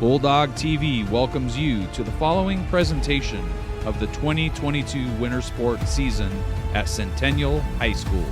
Bulldog TV welcomes you to the following presentation of the 2022 winter sports season at Centennial High School.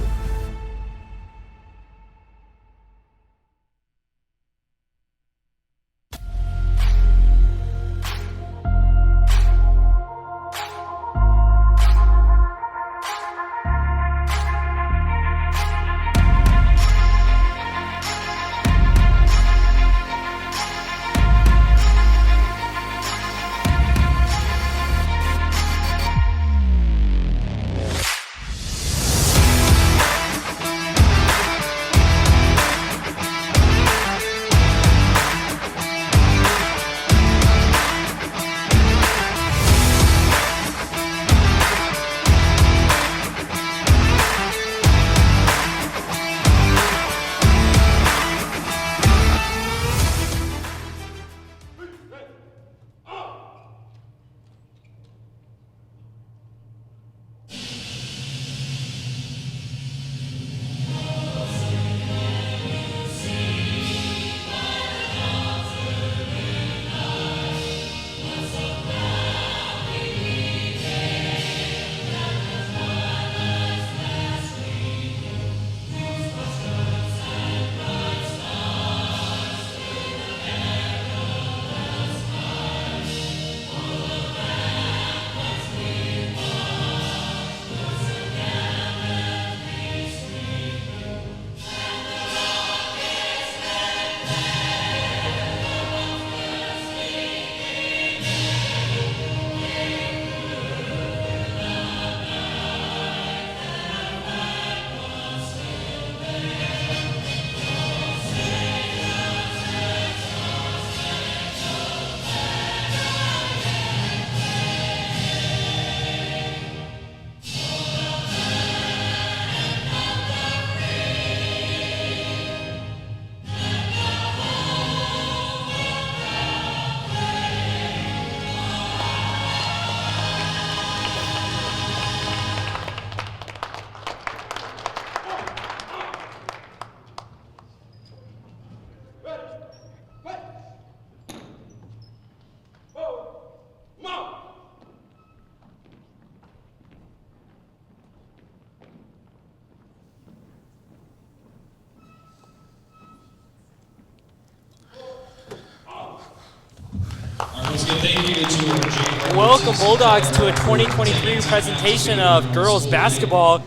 Welcome, Bulldogs, to a 2023 presentation of girls basketball.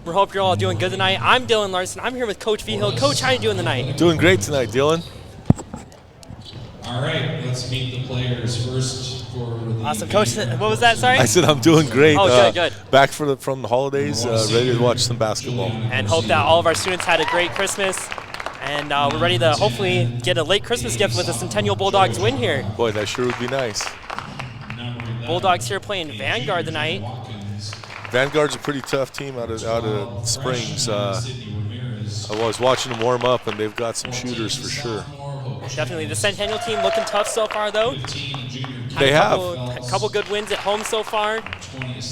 We hope you're all doing good tonight. I'm Dylan Larson. I'm here with Coach Vigil. Coach, how are you doing tonight? Doing great tonight, Dylan. All right, let's meet the players first for the awesome. Coach, what was that, sorry? I said I'm doing great. Oh, good. Back from the holidays, ready to watch some basketball. And hope that all of our students had a great Christmas. And we're ready to hopefully get a late Christmas gift with a Centennial Bulldogs win here. Boy, that sure would be nice. Bulldogs here playing Vanguard tonight. Vanguard's a pretty tough team out of Springs. I was watching them warm up, and they've got some shooters for sure. Definitely. The Centennial team looking tough so far, though. They have. A couple good wins at home so far.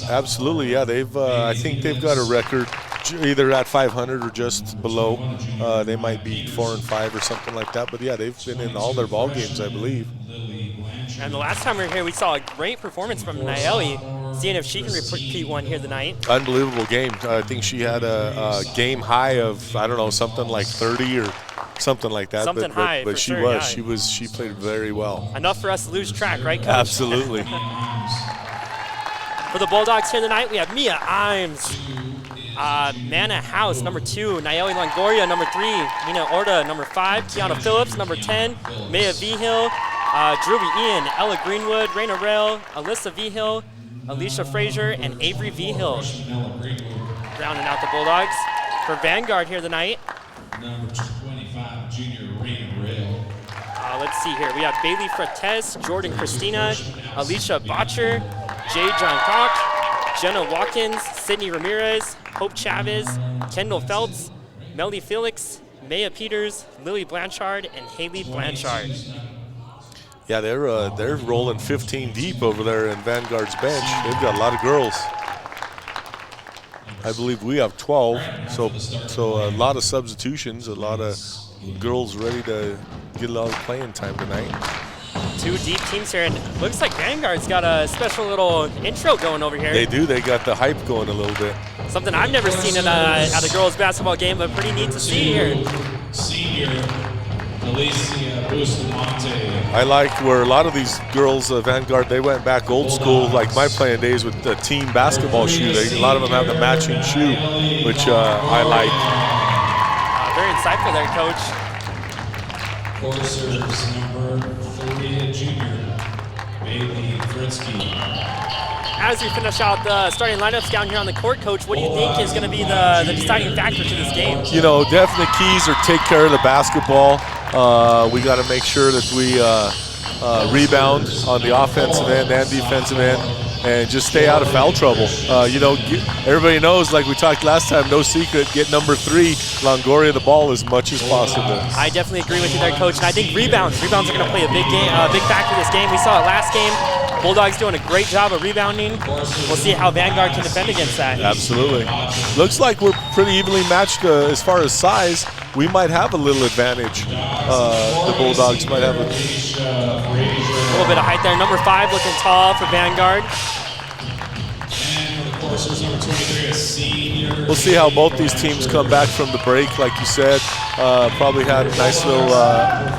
Absolutely, yeah. I think they've got a record either at 500 or just below. They might be 4-5 or something like that. But, yeah, they've been in all their ball games, I believe. And the last time we were here, we saw a great performance from Laila, seeing if she can repeat one here tonight. Unbelievable game. I think she had a game high of, I don't know, something like 30 or something like that. Something high, but for she sure, was. yeah. She played very well. Enough for us to lose track, right, Coach? Absolutely. For the Bulldogs here tonight, we have Mia Imes, Mana House, number 2, Nayeli Longoria, number 3, Mina Orta, number 5, Kiana Phillips, number 10, Maya Vigil, Drew Ian, Ella Greenwood, Raina Rail, Alyssa Vigil, Alicia Frazier, and Avery Vigil. Rounding out the Bulldogs. For Vanguard here tonight, number 25, junior Raina Rail. Let's see here. We have Bailey Frates, Jordan Christina, Alicia Botcher, Jay John Cock, Jenna Watkins, Sydney Ramirez, Hope Chavez, Kendall Phelps, Melly Felix, Maya Peters, Lily Blanchard, and Haley Blanchard. Yeah, they're rolling 15 deep over there in Vanguard's bench. They've got a lot of girls. I believe we have 12, so a lot of substitutions, a lot of girls ready to get a lot of playing time tonight. Two deep teams here, and looks like Vanguard's got a special little intro going over here. They do. They got the hype going a little bit. Something I've never seen at a girls' basketball game, but pretty neat to see here. Senior Alicia Bustamante. I like where a lot of these girls, Vanguard, they went back old school, like my playing days with the team basketball shoe. A lot of them have the matching shoe, which I like. Very insightful there, Coach. Court serves number 3, junior, Bailey Fritzky. As we finish out the starting lineups down here on the court, Coach, what do you think is going to be the deciding factor to this game? You know, definite keys are take care of the basketball. We got to make sure that we rebound on the offensive end and defensive end, and just stay out of foul trouble. You know, everybody knows, like we talked last time, no secret, get number 3, Longoria, the ball as much as possible. I definitely agree with you there, Coach. And I think rebounds are going to play a big factor this game. We saw it last game. Bulldogs doing a great job of rebounding. We'll see how Vanguard can defend against that. Absolutely. Looks like we're pretty evenly matched as far as size. We might have a little advantage. The Bulldogs might have a little bit of height there. Number 5 looking tall for Vanguard. We'll see how both these teams come back from the break, like you said. Probably had a nice little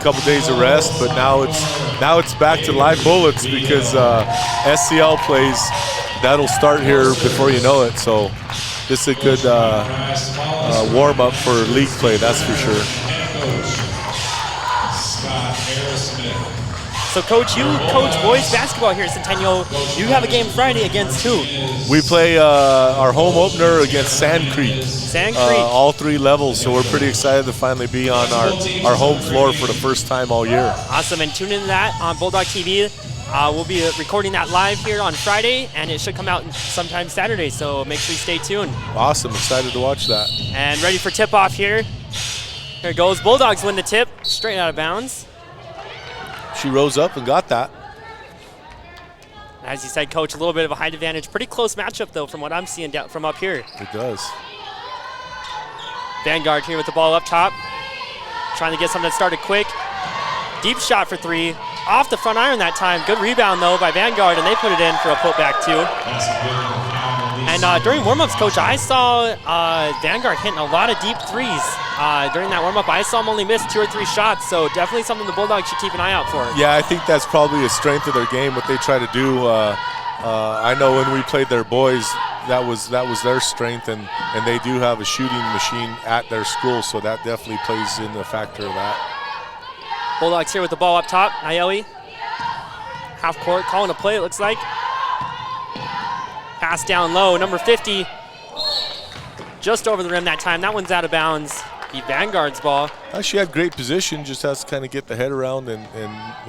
couple days of rest, but now it's back to live bullets because SCL plays. That'll start here before you know it. So this is a good warm up for league play, that's for sure. So, Coach, you coach boys basketball here at Centennial. You have a game Friday against who? We play our home opener against Sand Creek. Sand Creek. All 3 levels, so we're pretty excited to finally be on our home floor for the first time all year. Awesome, and tune into that on Bulldog TV. We'll be recording that live here on Friday, and it should come out sometime Saturday, so make sure you stay tuned. Awesome, excited to watch that. And ready for tip-off here. Here it goes. Bulldogs win the tip, straight out of bounds. She rose up and got that. As you said, Coach, a little bit of a height advantage. Pretty close matchup, though, from what I'm seeing down from up here. It does. Vanguard here with the ball up top. Trying to get something started quick. Deep shot for 3. Off the front iron that time. Good rebound, though, by Vanguard, and they put it in for a putback, too. And during warm-ups, Coach, I saw Vanguard hitting a lot of deep threes. During that warm-up, I saw them only miss 2 or 3 shots, so definitely something the Bulldogs should keep an eye out for. Yeah, I think that's probably a strength of their game, what they try to do. I know when we played their boys, that was their strength, and they do have a shooting machine at their school, so that definitely plays in the factor of that. Bulldogs here with the ball up top. Nayeli, half court, calling a play, it looks like. Pass down low, number 50. Just over the rim that time. That one's out of bounds. The Vanguard's ball. She had great position, just has to kind of get the head around and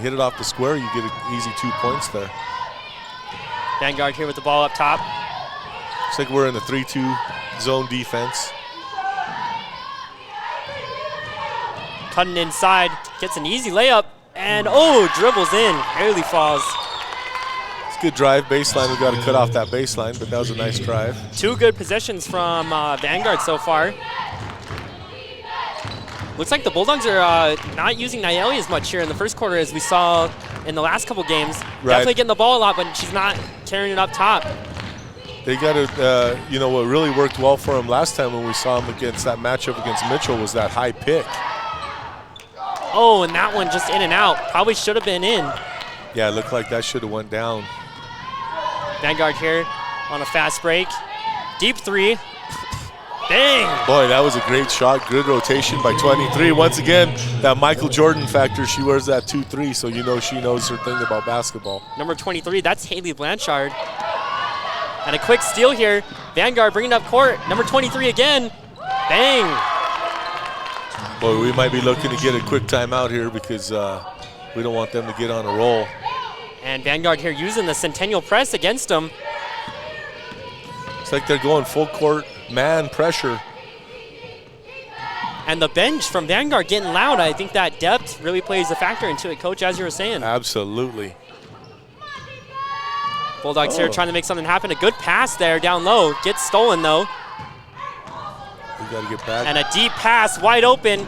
hit it off the square. You get an easy 2 points there. Vanguard here with the ball up top. Looks like we're in a 3-2 zone defense. Cutting inside, gets an easy layup, and dribbles in, barely falls. It's a good drive, baseline. We've got to cut off that baseline, but that was a nice drive. 2 good possessions from Vanguard so far. Looks like the Bulldogs are not using Nayeli as much here in the first quarter as we saw in the last couple games. Right. Definitely getting the ball a lot, but she's not carrying it up top. They got to, what really worked well for them last time when we saw them against that matchup against Mitchell was that high pick. Oh, and that one just in and out. Probably should have been in. Yeah, it looked like that should have went down. Vanguard here on a fast break. Deep 3. Bang! Boy, that was a great shot. Good rotation by 23. Once again, that Michael Jordan factor. She wears that 2-3, so you know she knows her thing about basketball. Number 23, that's Haley Blanchard. And a quick steal here. Vanguard bringing up court. Number 23 again. Bang! Boy, we might be looking to get a quick timeout here because we don't want them to get on a roll. And Vanguard here using the Centennial press against them. It's like they're going full court man pressure. And the bench from Vanguard getting loud. I think that depth really plays a factor into it, Coach, as you were saying. Absolutely. Bulldogs here trying to make something happen. A good pass there down low. Gets stolen, though. We got to get back. And a deep pass, wide open.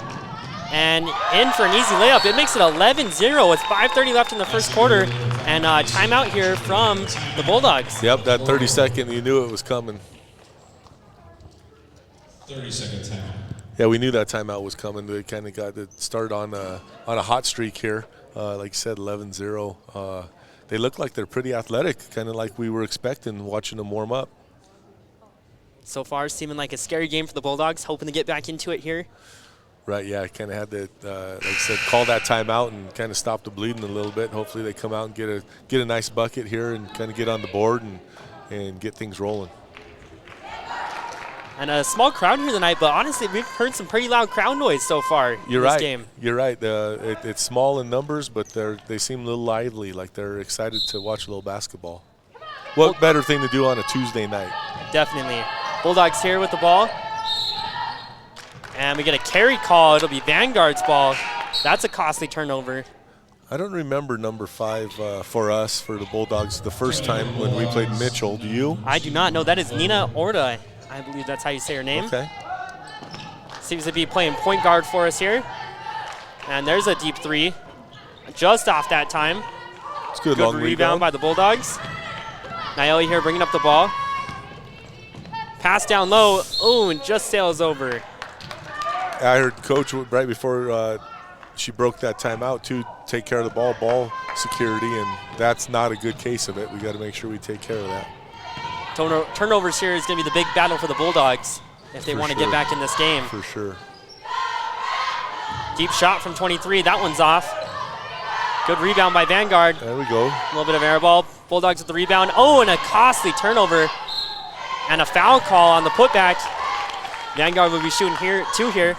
And in for an easy layup. It makes it 11-0 with 5:30 left in the first quarter. And timeout here from the Bulldogs. Yep, that 30-second, you knew it was coming. 30-second timeout. Yeah, we knew that timeout was coming. They kind of got it started on a hot streak here. Like you said, 11-0. They look like they're pretty athletic, kind of like we were expecting watching them warm up. So far, seeming like a scary game for the Bulldogs, hoping to get back into it here. Right, yeah, kind of had to, like I said, call that timeout and kind of stop the bleeding a little bit. Hopefully they come out and get a nice bucket here and kind of get on the board and get things rolling. And a small crowd here tonight, but honestly, we've heard some pretty loud crowd noise so far in this game. You're right. It's small in numbers, but they seem a little lively, like they're excited to watch a little basketball. What better thing to do on a Tuesday night? Definitely. Bulldogs here with the ball. And we get a carry call. It'll be Vanguard's ball. That's a costly turnover. I don't remember number 5 for us, for the Bulldogs, the first time when we played Mitchell. Do you? I do not know. That is Nina Orda. I believe that's how you say her name. Okay. Seems to be playing point guard for us here. And there's a deep three. Just off that time. It's good Good long rebound by the Bulldogs. Naomi here bringing up the ball. Pass down low. Oh, and just sails over. I heard Coach right before she broke that timeout to take care of the ball security, and that's not a good case of it. We got to make sure we take care of that. Turnovers here is going to be the big battle for the Bulldogs if they want to get back in this game. For sure. Deep shot from 23. That one's off. Good rebound by Vanguard. There we go. A little bit of air ball. Bulldogs with the rebound. Oh, and a costly turnover. And a foul call on the putback. Vanguard will be shooting two here.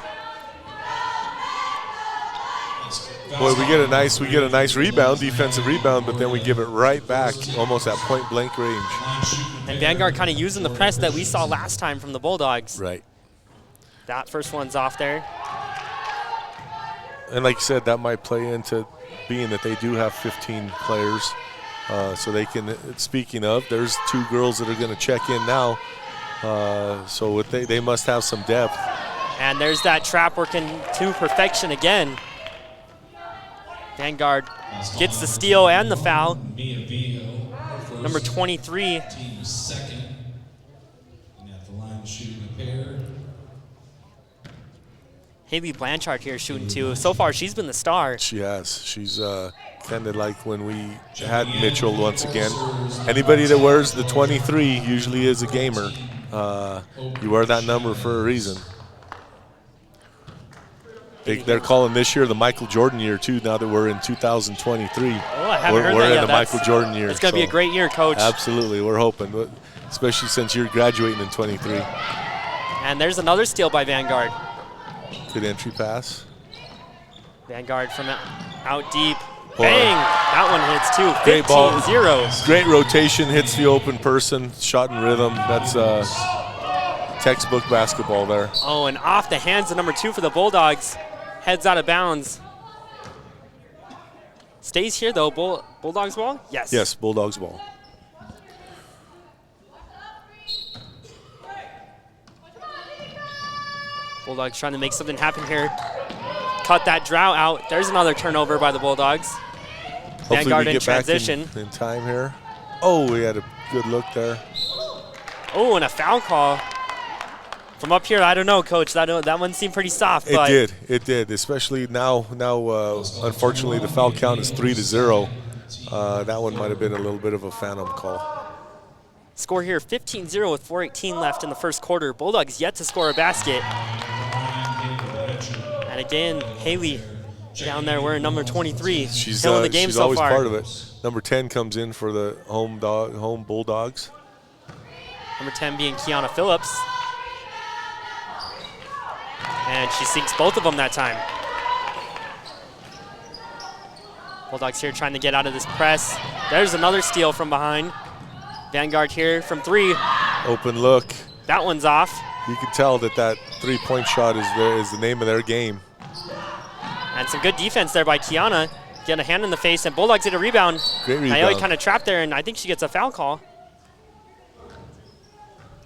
Boy, we get a nice rebound, defensive rebound, but then we give it right back, almost at point blank range. And Vanguard kind of using the press that we saw last time from the Bulldogs. Right. That first one's off there. And like you said, that might play into being that they do have 15 players. So they can, speaking of, there's 2 girls that are going to check in now. So they must have some depth. And there's that trap working to perfection again. Vanguard gets the steal and the foul. Number 23. Team second. And at the line shooting a pair. Haley Blanchard here shooting 2. So far, she's been the star. She has. She's kind of like when we had Mitchell once again. Anybody that wears the 23 usually is a gamer. You wear that number for a reason. They're calling this year the Michael Jordan year, too, now that we're in 2023. Oh, I haven't heard we're that in yet. the Michael Jordan year. It's going to be a great year, Coach. Absolutely. We're hoping, especially since you're graduating in 23. And there's another steal by Vanguard. Good entry pass. Vanguard from out deep. Bang! That one hits too. Great ball. 15-0. Great rotation, hits the open person, shot in rhythm. That's textbook basketball there. Oh, and off the hands of number 2 for the Bulldogs. Heads out of bounds. Stays here though. Bulldogs ball? Yes. Yes, Bulldogs ball. Bulldogs trying to make something happen here. Cut that drought out. There's another turnover by the Bulldogs. Hopefully Vanguard we in get back transition. in time here. Oh, we had a good look there. Oh, and a foul call. From up here, I don't know, Coach. That one seemed pretty soft. It did. Especially now, unfortunately, the foul count is 3-0. That one might have been a little bit of a phantom call. Score here, 15-0 with 4:18 left in the first quarter. Bulldogs yet to score a basket. And again, Haley down there wearing number 23. She's killing the game she's so always far. part of it. Number 10 comes in for the home Bulldogs. Number 10 being Kiana Phillips. And she sinks both of them that time. Bulldogs here trying to get out of this press. There's another steal from behind. Vanguard here from 3. Open look. That one's off. You can tell that three-point shot is the name of their game. And some good defense there by Kiana. Getting a hand in the face, and Bulldogs get a rebound. Great rebound. Naomi kind of trapped there, and I think she gets a foul call.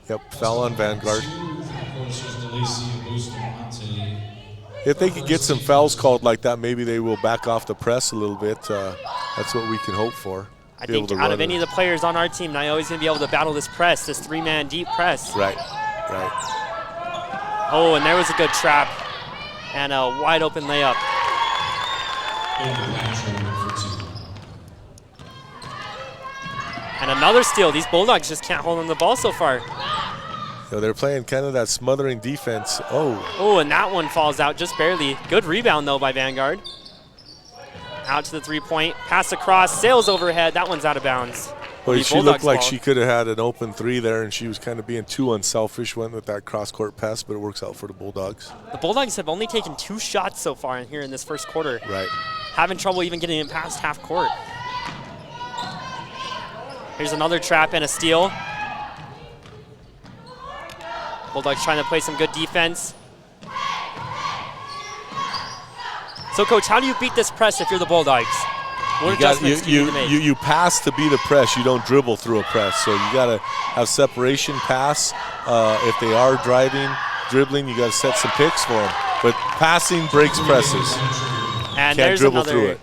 Yep, foul on Vanguard. if they could get some fouls called like that, maybe they will back off the press a little bit. That's what we can hope for. I think out of any of the players on our team, Naomi's going to be able to battle this press, this 3-man deep press. Right. Oh, and there was a good trap and a wide open layup. And another steal. These Bulldogs just can't hold on the ball so far. They're playing kind of that smothering defense. Oh, and that one falls out just barely. Good rebound, though, by Vanguard. Out to the 3-point, pass across, sails overhead. That one's out of bounds. Well, she looked like she could have had an open 3 there, and she was kind of being too unselfish, went with that cross-court pass, but it works out for the Bulldogs. The Bulldogs have only taken 2 shots so far here in this first quarter. Right. Having trouble even getting it past half court. Here's another trap and a steal. Bulldogs trying to play some good defense. So, Coach, how do you beat this press if you're the Bulldogs? What adjustments do you need to make? You pass to be the press. You don't dribble through a press. So you got to have separation pass. If they are dribbling, you got to set some picks for them. But passing breaks presses. And can't dribble through it.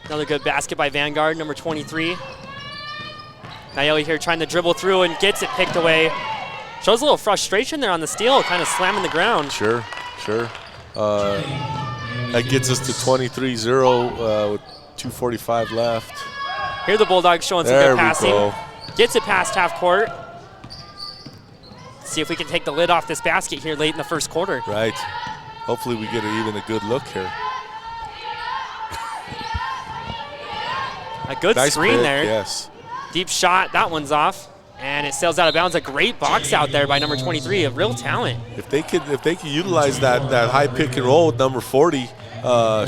Another good basket by Vanguard, number 23. Naomi here trying to dribble through and gets it picked away. Shows a little frustration there on the steal, kind of slamming the ground. Sure. That gets us to 23-0 with 2:45 left. Here the Bulldogs showing some good passing. Gets it past half court. See if we can take the lid off this basket here late in the first quarter. Right. Hopefully we get even a good look here. A good nice screen pick, there. Yes. Deep shot, that one's off. And it sails out of bounds. A great box out there by number 23, a real talent. If they could utilize that high pick and roll with number 40,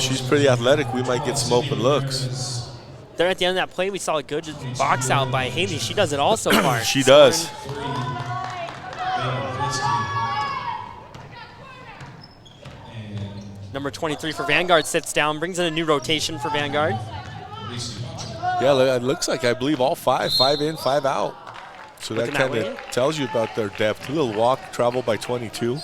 she's pretty athletic. We might get some open looks. There at the end of that play, we saw a good box out by Haley. She does it all so far. She does. Number 23 for Vanguard sits down, brings in a new rotation for Vanguard. Yeah, it looks like, I believe, all 5 in, 5 out. So that kind of tells you about their depth. A little walk, travel by 22.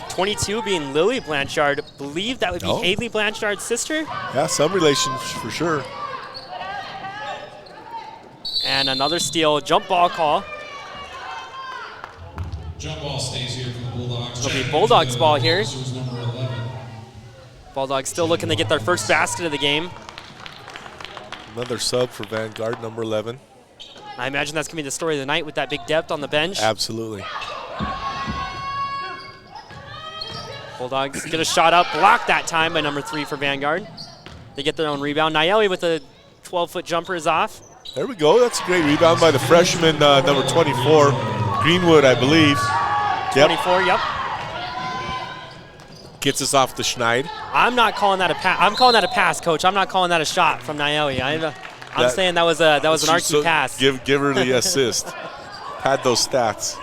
.22 being Lily Blanchard. Believe that would be Haley Blanchard's sister. Yeah, some relations for sure. And another steal, jump ball call. Jump ball stays here for the Bulldogs. It'll be Bulldogs ball here. Bulldogs still looking to get their first basket of the game. Another sub for Vanguard, number 11. I imagine that's going to be the story of the night with that big depth on the bench. Absolutely. Bulldogs get a shot up, blocked that time by number 3 for Vanguard. They get their own rebound. Nayeli with a 12-foot jumper is off. There we go. That's a great rebound by the freshman, number 24, Greenwood, I believe. 24, yep. Gets us off the schneid. I'm not calling that a pass. I'm calling that a pass, Coach. I'm not calling that a shot from Nayeli. I'm saying that was an arcing pass. Give her the assist. Had those stats.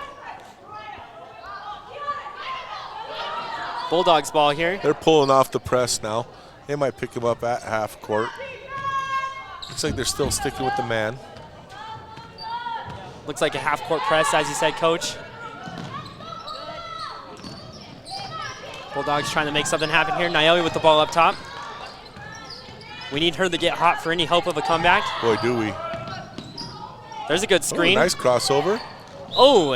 Bulldogs ball here. They're pulling off the press now. They might pick him up at half court. Looks like they're still sticking with the man. Looks like a half court press, as you said, Coach. Bulldogs trying to make something happen here. Naomi with the ball up top. We need her to get hot for any hope of a comeback. Boy, do we. There's a good screen. Nice crossover. Oh.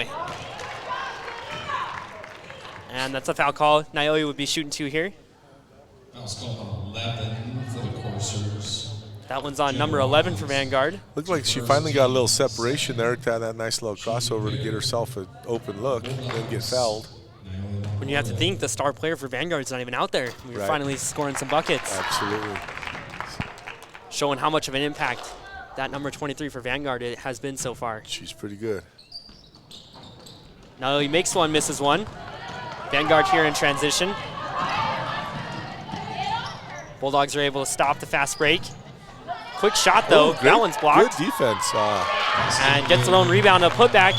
And that's a foul call. Naomi would be shooting 2 here. That was called 11 for the Coursers. That one's on number 11 for Vanguard. Looked like she finally got a little separation there to have that nice little crossover to get herself an open look and then get fouled. When you have to think the star player for Vanguard's not even out there. We're finally scoring some buckets. Absolutely. Showing how much of an impact that number 23 for Vanguard it has been so far. She's pretty good. Now he makes one, misses one. Vanguard here in transition. Bulldogs are able to stop the fast break. Quick shot, though. That one's blocked. Good defense. And gets their own rebound, a putback.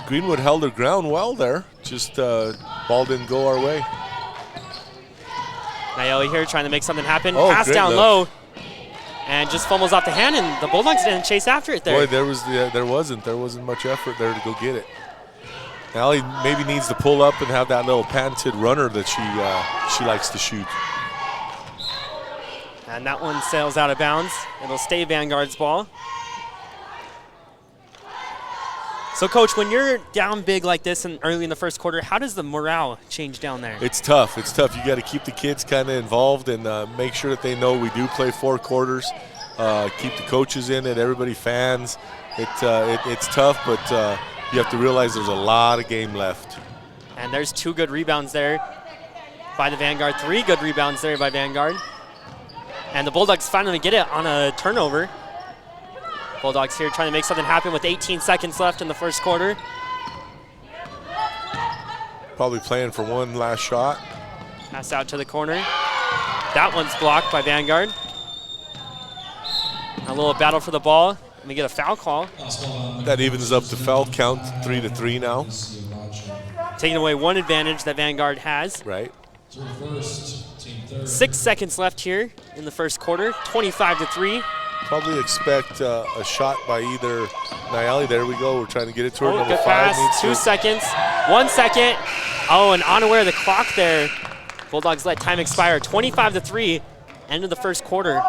Greenwood held her ground well there. Just ball didn't go our way. Nayeli here trying to make something happen. Oh, pass down look. low. And just fumbles off the hand, and the Bulldogs didn't chase after it there. Boy, there wasn't much effort there to go get it. Allie maybe needs to pull up and have that little patented runner that she likes to shoot. And that one sails out of bounds. It'll stay Vanguard's ball. So, Coach, when you're down big like this and early in the first quarter, how does the morale change down there? It's tough. It's tough. You got to keep the kids kind of involved and make sure that they know we do play 4 quarters. Keep the coaches in it, everybody fans. It's tough, but you have to realize there's a lot of game left. And there's 2 good rebounds there by the Vanguard, 3 good rebounds there by Vanguard. And the Bulldogs finally get it on a turnover. Bulldogs here trying to make something happen with 18 seconds left in the first quarter. Probably playing for one last shot. Pass out to the corner. That one's blocked by Vanguard. A little battle for the ball. Let me get a foul call. That evens up the foul count 3-3 now. Taking away one advantage that Vanguard has. Right. 6 seconds left here in the first quarter, 25-3. Probably expect a shot by either Nayeli. There we go. We're trying to get it to her. Oh, Number good 5 pass. needs 2 seconds. 1 second. Oh, and unaware of the clock there. Bulldogs let time expire. 25-3. End of the first quarter.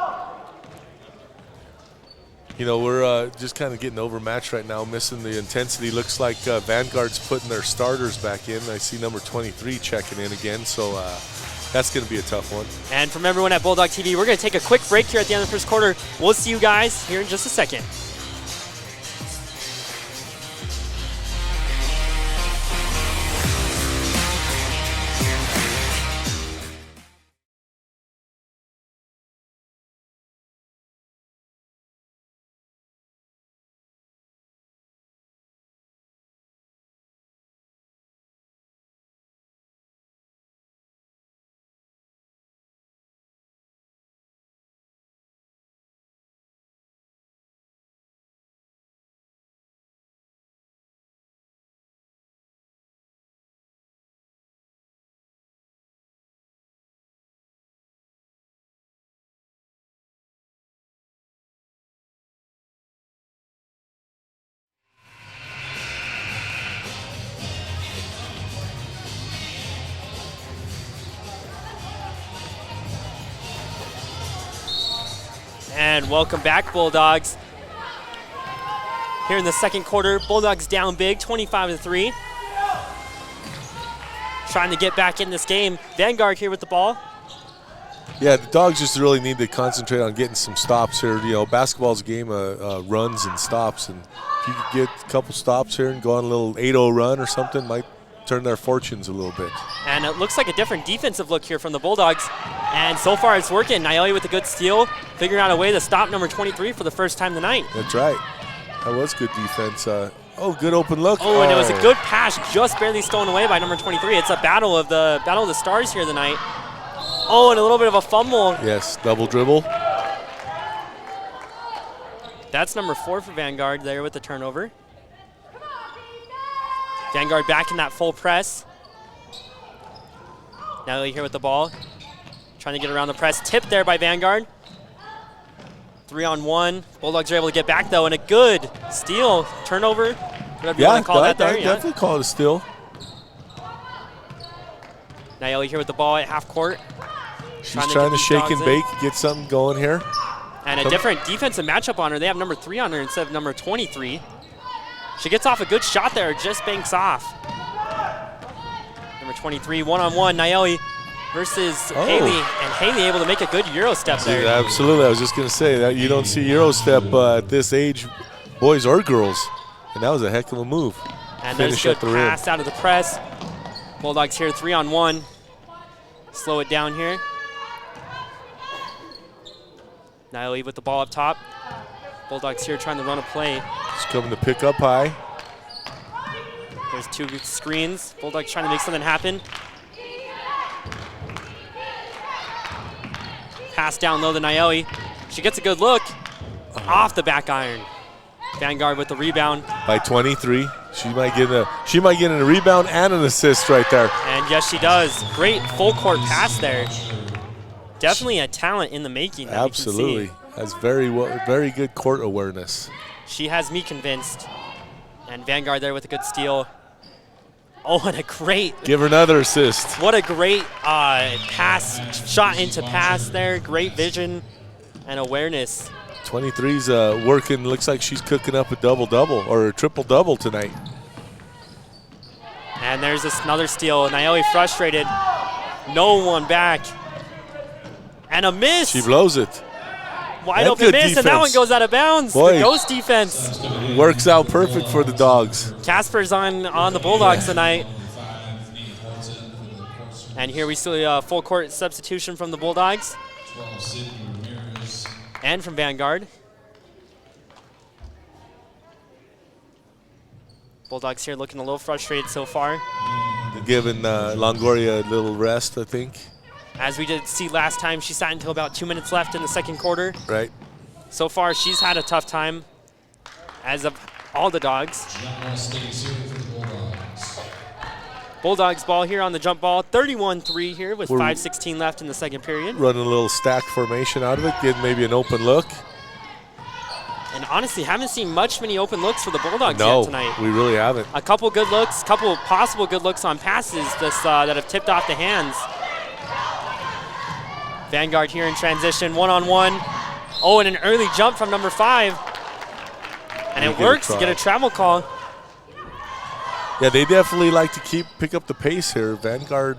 You know, we're just kind of getting overmatched right now, missing the intensity. Looks like Vanguard's putting their starters back in. I see number 23 checking in again, so that's going to be a tough one. And from everyone at Bulldog TV, we're going to take a quick break here at the end of the first quarter. We'll see you guys here in just a second. And welcome back, Bulldogs. Here in the second quarter, Bulldogs down big, 25-3. Trying to get back in this game. Vanguard here with the ball. Yeah, the Dogs just really need to concentrate on getting some stops here. You know, basketball's a game of runs and stops, and if you could get a couple stops here and go on a little 8-0 run or something, might turn their fortunes a little bit. And it looks like a different defensive look here from the Bulldogs. And so far it's working. Nayeli with a good steal, figuring out a way to stop number 23 for the first time tonight. That's right. That was good defense. Oh, good open look. Oh, and it was a good pass, just barely stolen away by number 23. It's a battle of the stars here tonight. Oh, and a little bit of a fumble. Yes, double dribble. That's number 4 for Vanguard there with the turnover. Vanguard back in that full press. Nayeli here with the ball. Trying to get around the press. Tip there by Vanguard. 3-on-1. Bulldogs are able to get back, though, and a good steal. Turnover. Whatever you want to call that there. Definitely call it a steal. Nayeli here with the ball at half court. She's trying to shake and bake, get something going here. And a different defensive matchup on her. They have number 3 on her instead of number 23. She gets off a good shot there, just banks off. Number 23, 1-on-1, Nayeli versus Haley, and Haley able to make a good Euro step there. Yeah, absolutely. I was just going to say that you don't see Euro step at this age, boys or girls, and that was a heck of a move. And there's a good pass out of the press. Bulldogs here, 3-on-1. Slow it down here. Nayeli with the ball up top. Bulldogs here trying to run a play. Just coming to pick up high. There's 2 screens. Bulldogs trying to make something happen. Pass down low to Nayeli. She gets a good look. Off the back iron. Vanguard with the rebound. By 23. She might get a rebound and an assist right there. And yes, she does. Great full court pass there. Definitely a talent in the making. Absolutely. Has very good court awareness. She has me convinced. And Vanguard there with a good steal. Oh, and a great. Give her another assist. What a great pass, shot into pass there. Great vision and awareness. 23's working, looks like she's cooking up a double-double or a triple-double tonight. And there's another steal. Naomi frustrated. No one back. And a miss. She blows it. Wide open miss, and that one goes out of bounds. Boy, the ghost defense. Works out perfect for the Dogs. Casper's on the Bulldogs tonight. And here we see a full court substitution from the Bulldogs. And from Vanguard. Bulldogs here looking a little frustrated so far. They're giving Longoria a little rest, I think. As we did see last time, she sat until about 2 minutes left in the second quarter. Right. So far, she's had a tough time, as of all the Dogs. Bulldogs ball here on the jump ball. 31-3 here with 5:16 left in the second period. Running a little stack formation out of it, getting maybe an open look. And honestly, haven't seen many open looks for the Bulldogs yet tonight. No, we really haven't. A couple good looks, couple possible good looks on passes that have tipped off the hands. Vanguard here in transition, one-on-one. Oh, and an early jump from number 5. And it works to get a travel call. Yeah, they definitely like to pick up the pace here. Vanguard,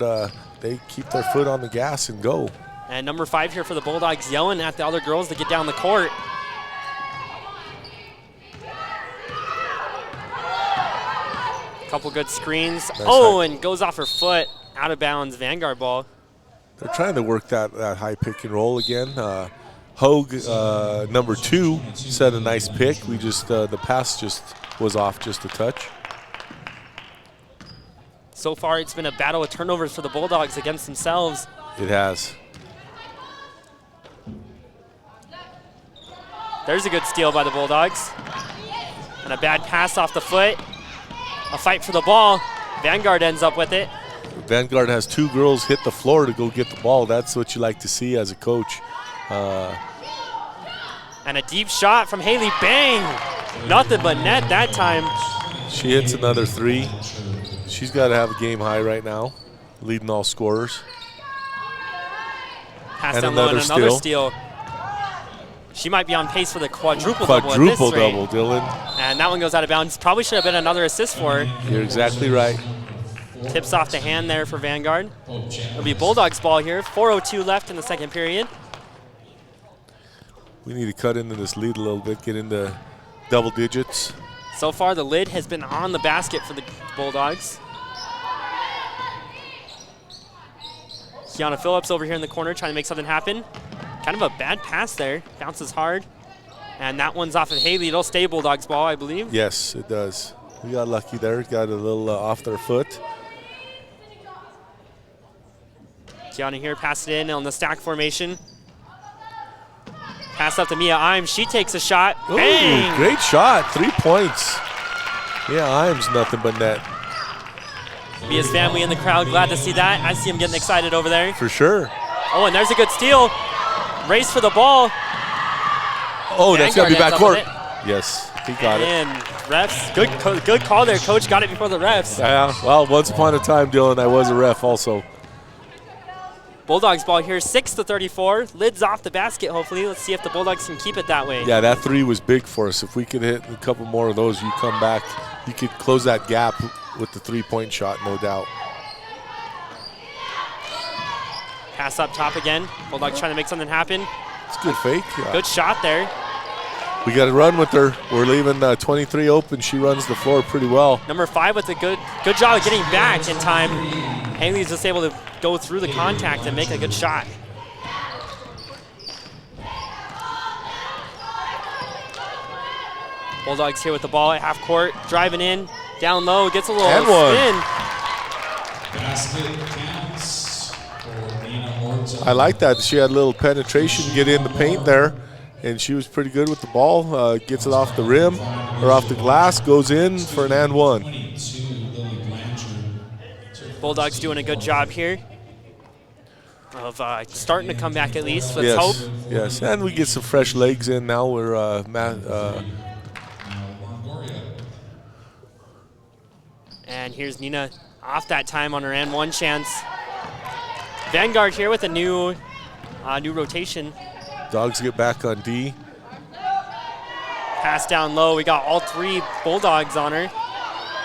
they keep their foot on the gas and go. And number 5 here for the Bulldogs yelling at the other girls to get down the court. Couple good screens. Nice and goes off her foot. Out of bounds, Vanguard ball. They're trying to work that high pick and roll again. Hogue, number 2, set a nice pick. We just the pass just was off just a touch. So far, it's been a battle of turnovers for the Bulldogs against themselves. It has. There's a good steal by the Bulldogs. And a bad pass off the foot. A fight for the ball. Vanguard ends up with it. Vanguard has 2 girls hit the floor to go get the ball. That's what you like to see as a coach. And a deep shot from Haley. Bang! Nothing but net that time. She hits another 3. She's got to have a game high right now, leading all scorers. Pass down low and another steal. She might be on pace for the quadruple-double at this rate. Quadruple-double, Dylan. And that one goes out of bounds. Probably should have been another assist for her. You're exactly right. Tips off the hand there for Vanguard. It'll be Bulldogs ball here. 4:02 left in the second period. We need to cut into this lead a little bit, get into double digits. So far, the lid has been on the basket for the Bulldogs. Kiana Phillips over here in the corner trying to make something happen. Kind of a bad pass there. Bounces hard. And that one's off of Haley. It'll stay Bulldogs ball, I believe. Yes, it does. We got lucky there. Got a little off their foot. Kiana here, pass it in on the stack formation. Pass up to Mia Imes. She takes a shot. Ooh, bang! Great shot. 3 points. Yeah, Imes nothing but net. Mia's family in the crowd. Glad to see that. I see him getting excited over there. For sure. Oh, and there's a good steal. Race for the ball. Oh, that's got to be backcourt. Yes, he got it. And refs, good call there. Coach got it before the refs. Yeah, well, once upon a time, Dylan, I was a ref also. Bulldogs ball here, 6-34. Lids off the basket, hopefully. Let's see if the Bulldogs can keep it that way. Yeah, that 3 was big for us. If we could hit a couple more of those, you come back. You could close that gap with the 3-point shot, no doubt. Pass up top again. Bulldogs trying to make something happen. It's a good fake. Yeah. Good shot there. We got to run with her. We're leaving 23 open. She runs the floor pretty well. Number 5 with a good job of getting back in time. Haley's just able to go through the contact and make a good shot. Bulldogs here with the ball at half court, driving in, down low, gets a little spin. Basket counts for Nina Orta. I like that. She had a little penetration, get in the paint there, and she was pretty good with the ball. Gets it off the rim, or off the glass, goes in for an and one. Bulldogs doing a good job here. of starting to come back at least. Let's hope. Yes, and we get some fresh legs in now. We're and here's Nina off that time on her end. One chance. Vanguard here with a new rotation. Dogs get back on D. Pass down low. We got all 3 Bulldogs on her.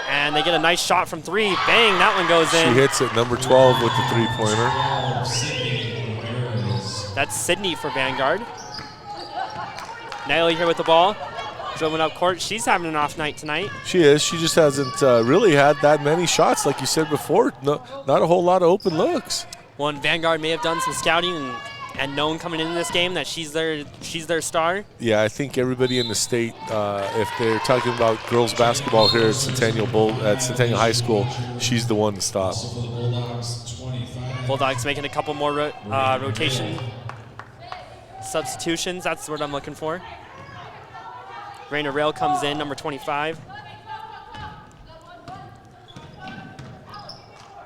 And they get a nice shot from 3. Bang, that one goes in. She hits it, number 12 with the 3-pointer. That's Sydney for Vanguard. Laila here with the ball. Dribbling up court. She's having an off night tonight. She is. She just hasn't really had that many shots, like you said before. No, not a whole lot of open looks. Well, and Vanguard may have done some scouting and known coming into this game that she's their star. Yeah, I think everybody in the state, if they're talking about girls basketball here at Centennial High School, she's the one to stop. Bulldogs making a couple more rotation substitutions. That's what I'm looking for. Raina Rail comes in, number 25.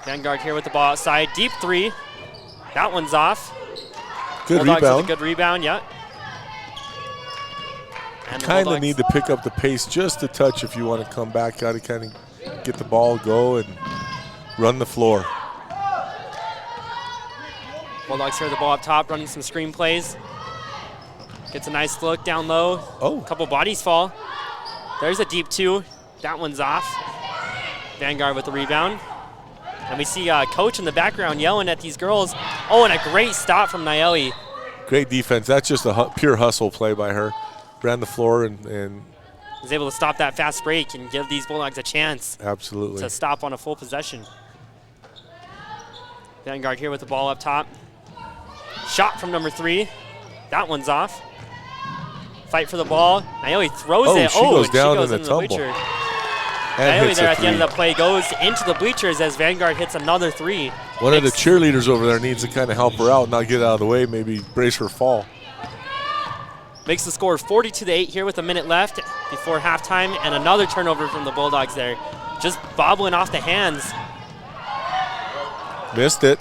Vanguard here with the ball outside. Deep 3. That one's off. Good Bulldogs rebound. with a good rebound, yeah. Kind of need to pick up the pace just a touch if you want to come back. Got to kind of get the ball, go, and run the floor. Bulldogs here with the ball up top, running some screen plays. Gets a nice look down low. Oh. A couple bodies fall. There's a deep 2. That one's off. Vanguard with the rebound. And we see Coach in the background yelling at these girls. Oh, and a great stop from Nayeli. Great defense. That's just a pure hustle play by her. Ran the floor and was able to stop that fast break and give these Bulldogs a chance. Absolutely. To stop on a full possession. Vanguard here with the ball up top. Shot from number 3. That one's off. Fight for the ball. Nayeli throws it. She goes down in the tumble. Bleacher. Nayeli there at the end of the play goes into the bleachers as Vanguard hits another 3. One of the cheerleaders over there needs to kind of help her out, not get out of the way, maybe brace her fall. Makes the score 42-8 here with a minute left before halftime, and another turnover from the Bulldogs there. Just bobbling off the hands. Missed it.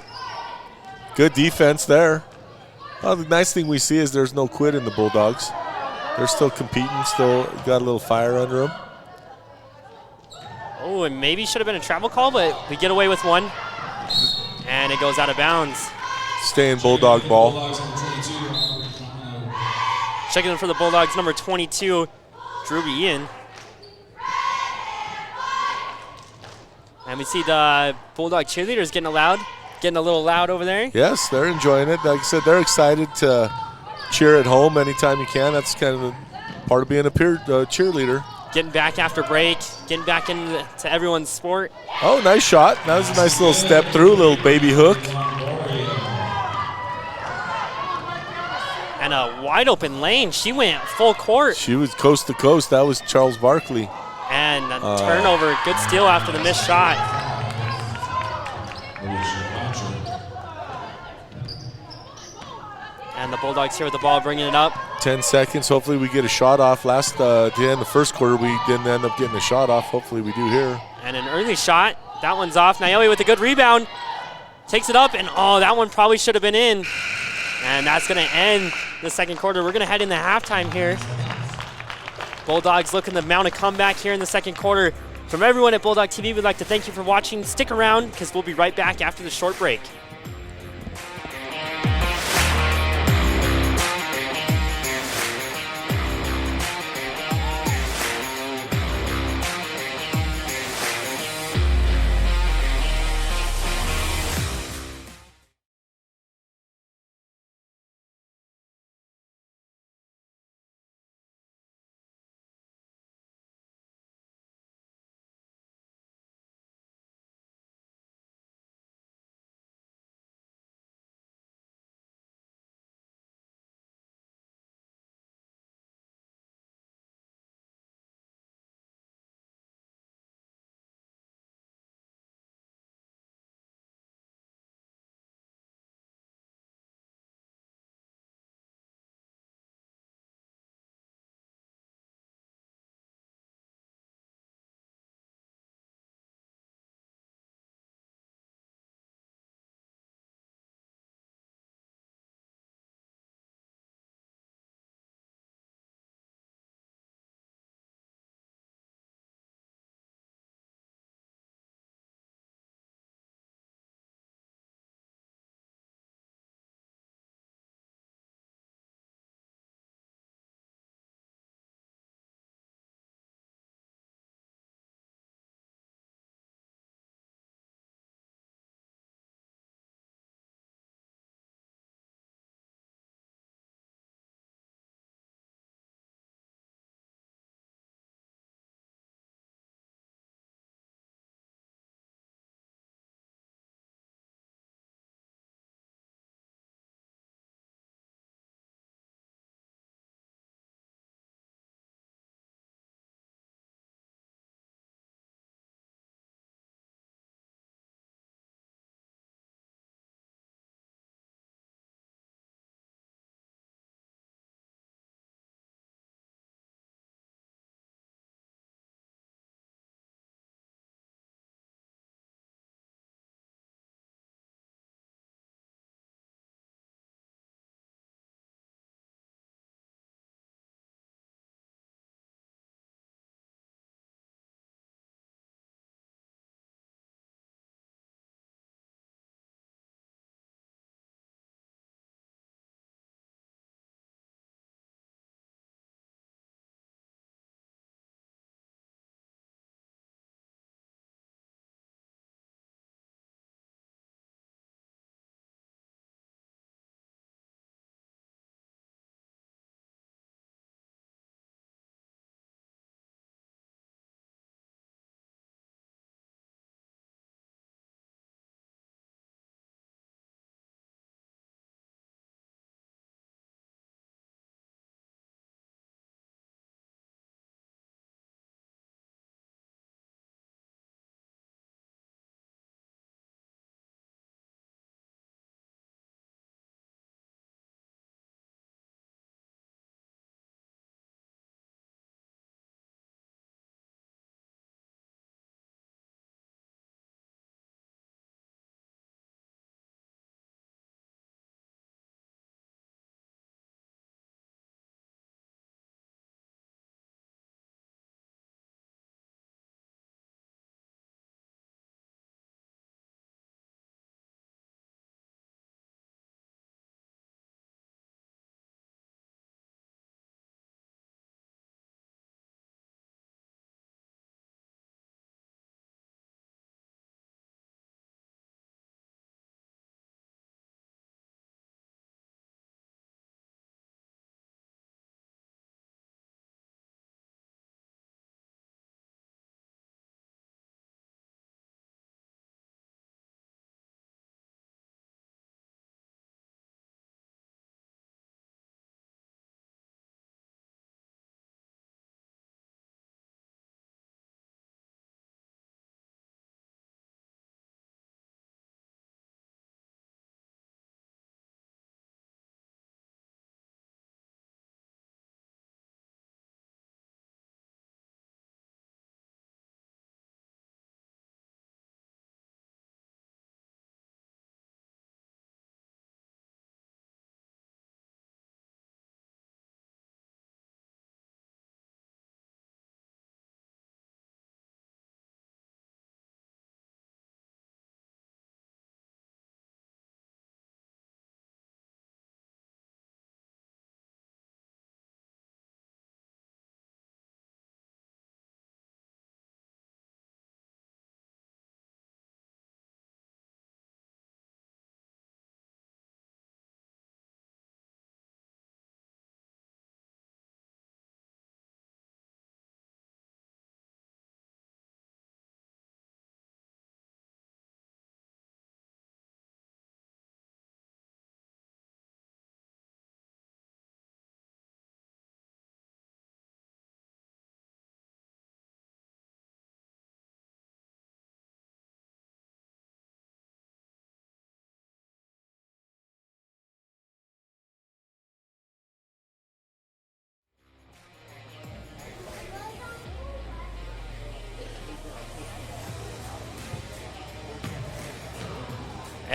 Good defense there. Well, the nice thing we see is there's no quit in the Bulldogs. They're still competing, still got a little fire under them. Oh, and maybe should have been a travel call, but we get away with one. And it goes out of bounds. Stay in Bulldog ball. Checking in for the Bulldogs, number 22, Drew Ian. And we see the Bulldog cheerleaders getting a little loud over there. Yes, they're enjoying it. Like I said, they're excited to cheer at home anytime you can. That's kind of part of being a cheerleader. Getting back after break, getting back into everyone's sport. Oh, nice shot. That was a nice little step through, little baby hook. And a wide open lane. She went full court. She was coast to coast. That was Charles Barkley. And a turnover. Good steal after the missed shot. And the Bulldogs here with the ball, bringing it up. 10 seconds. Hopefully we get a shot off. At the end of the first quarter, we didn't end up getting a shot off. Hopefully we do here. And an early shot. That one's off. Nayeli with a good rebound. Takes it up, and oh, that one probably should have been in. And that's going to end the second quarter. We're going to head into halftime here. Bulldogs looking to mount a comeback here in the second quarter. From everyone at Bulldog TV, we'd like to thank you for watching. Stick around because we'll be right back after the short break.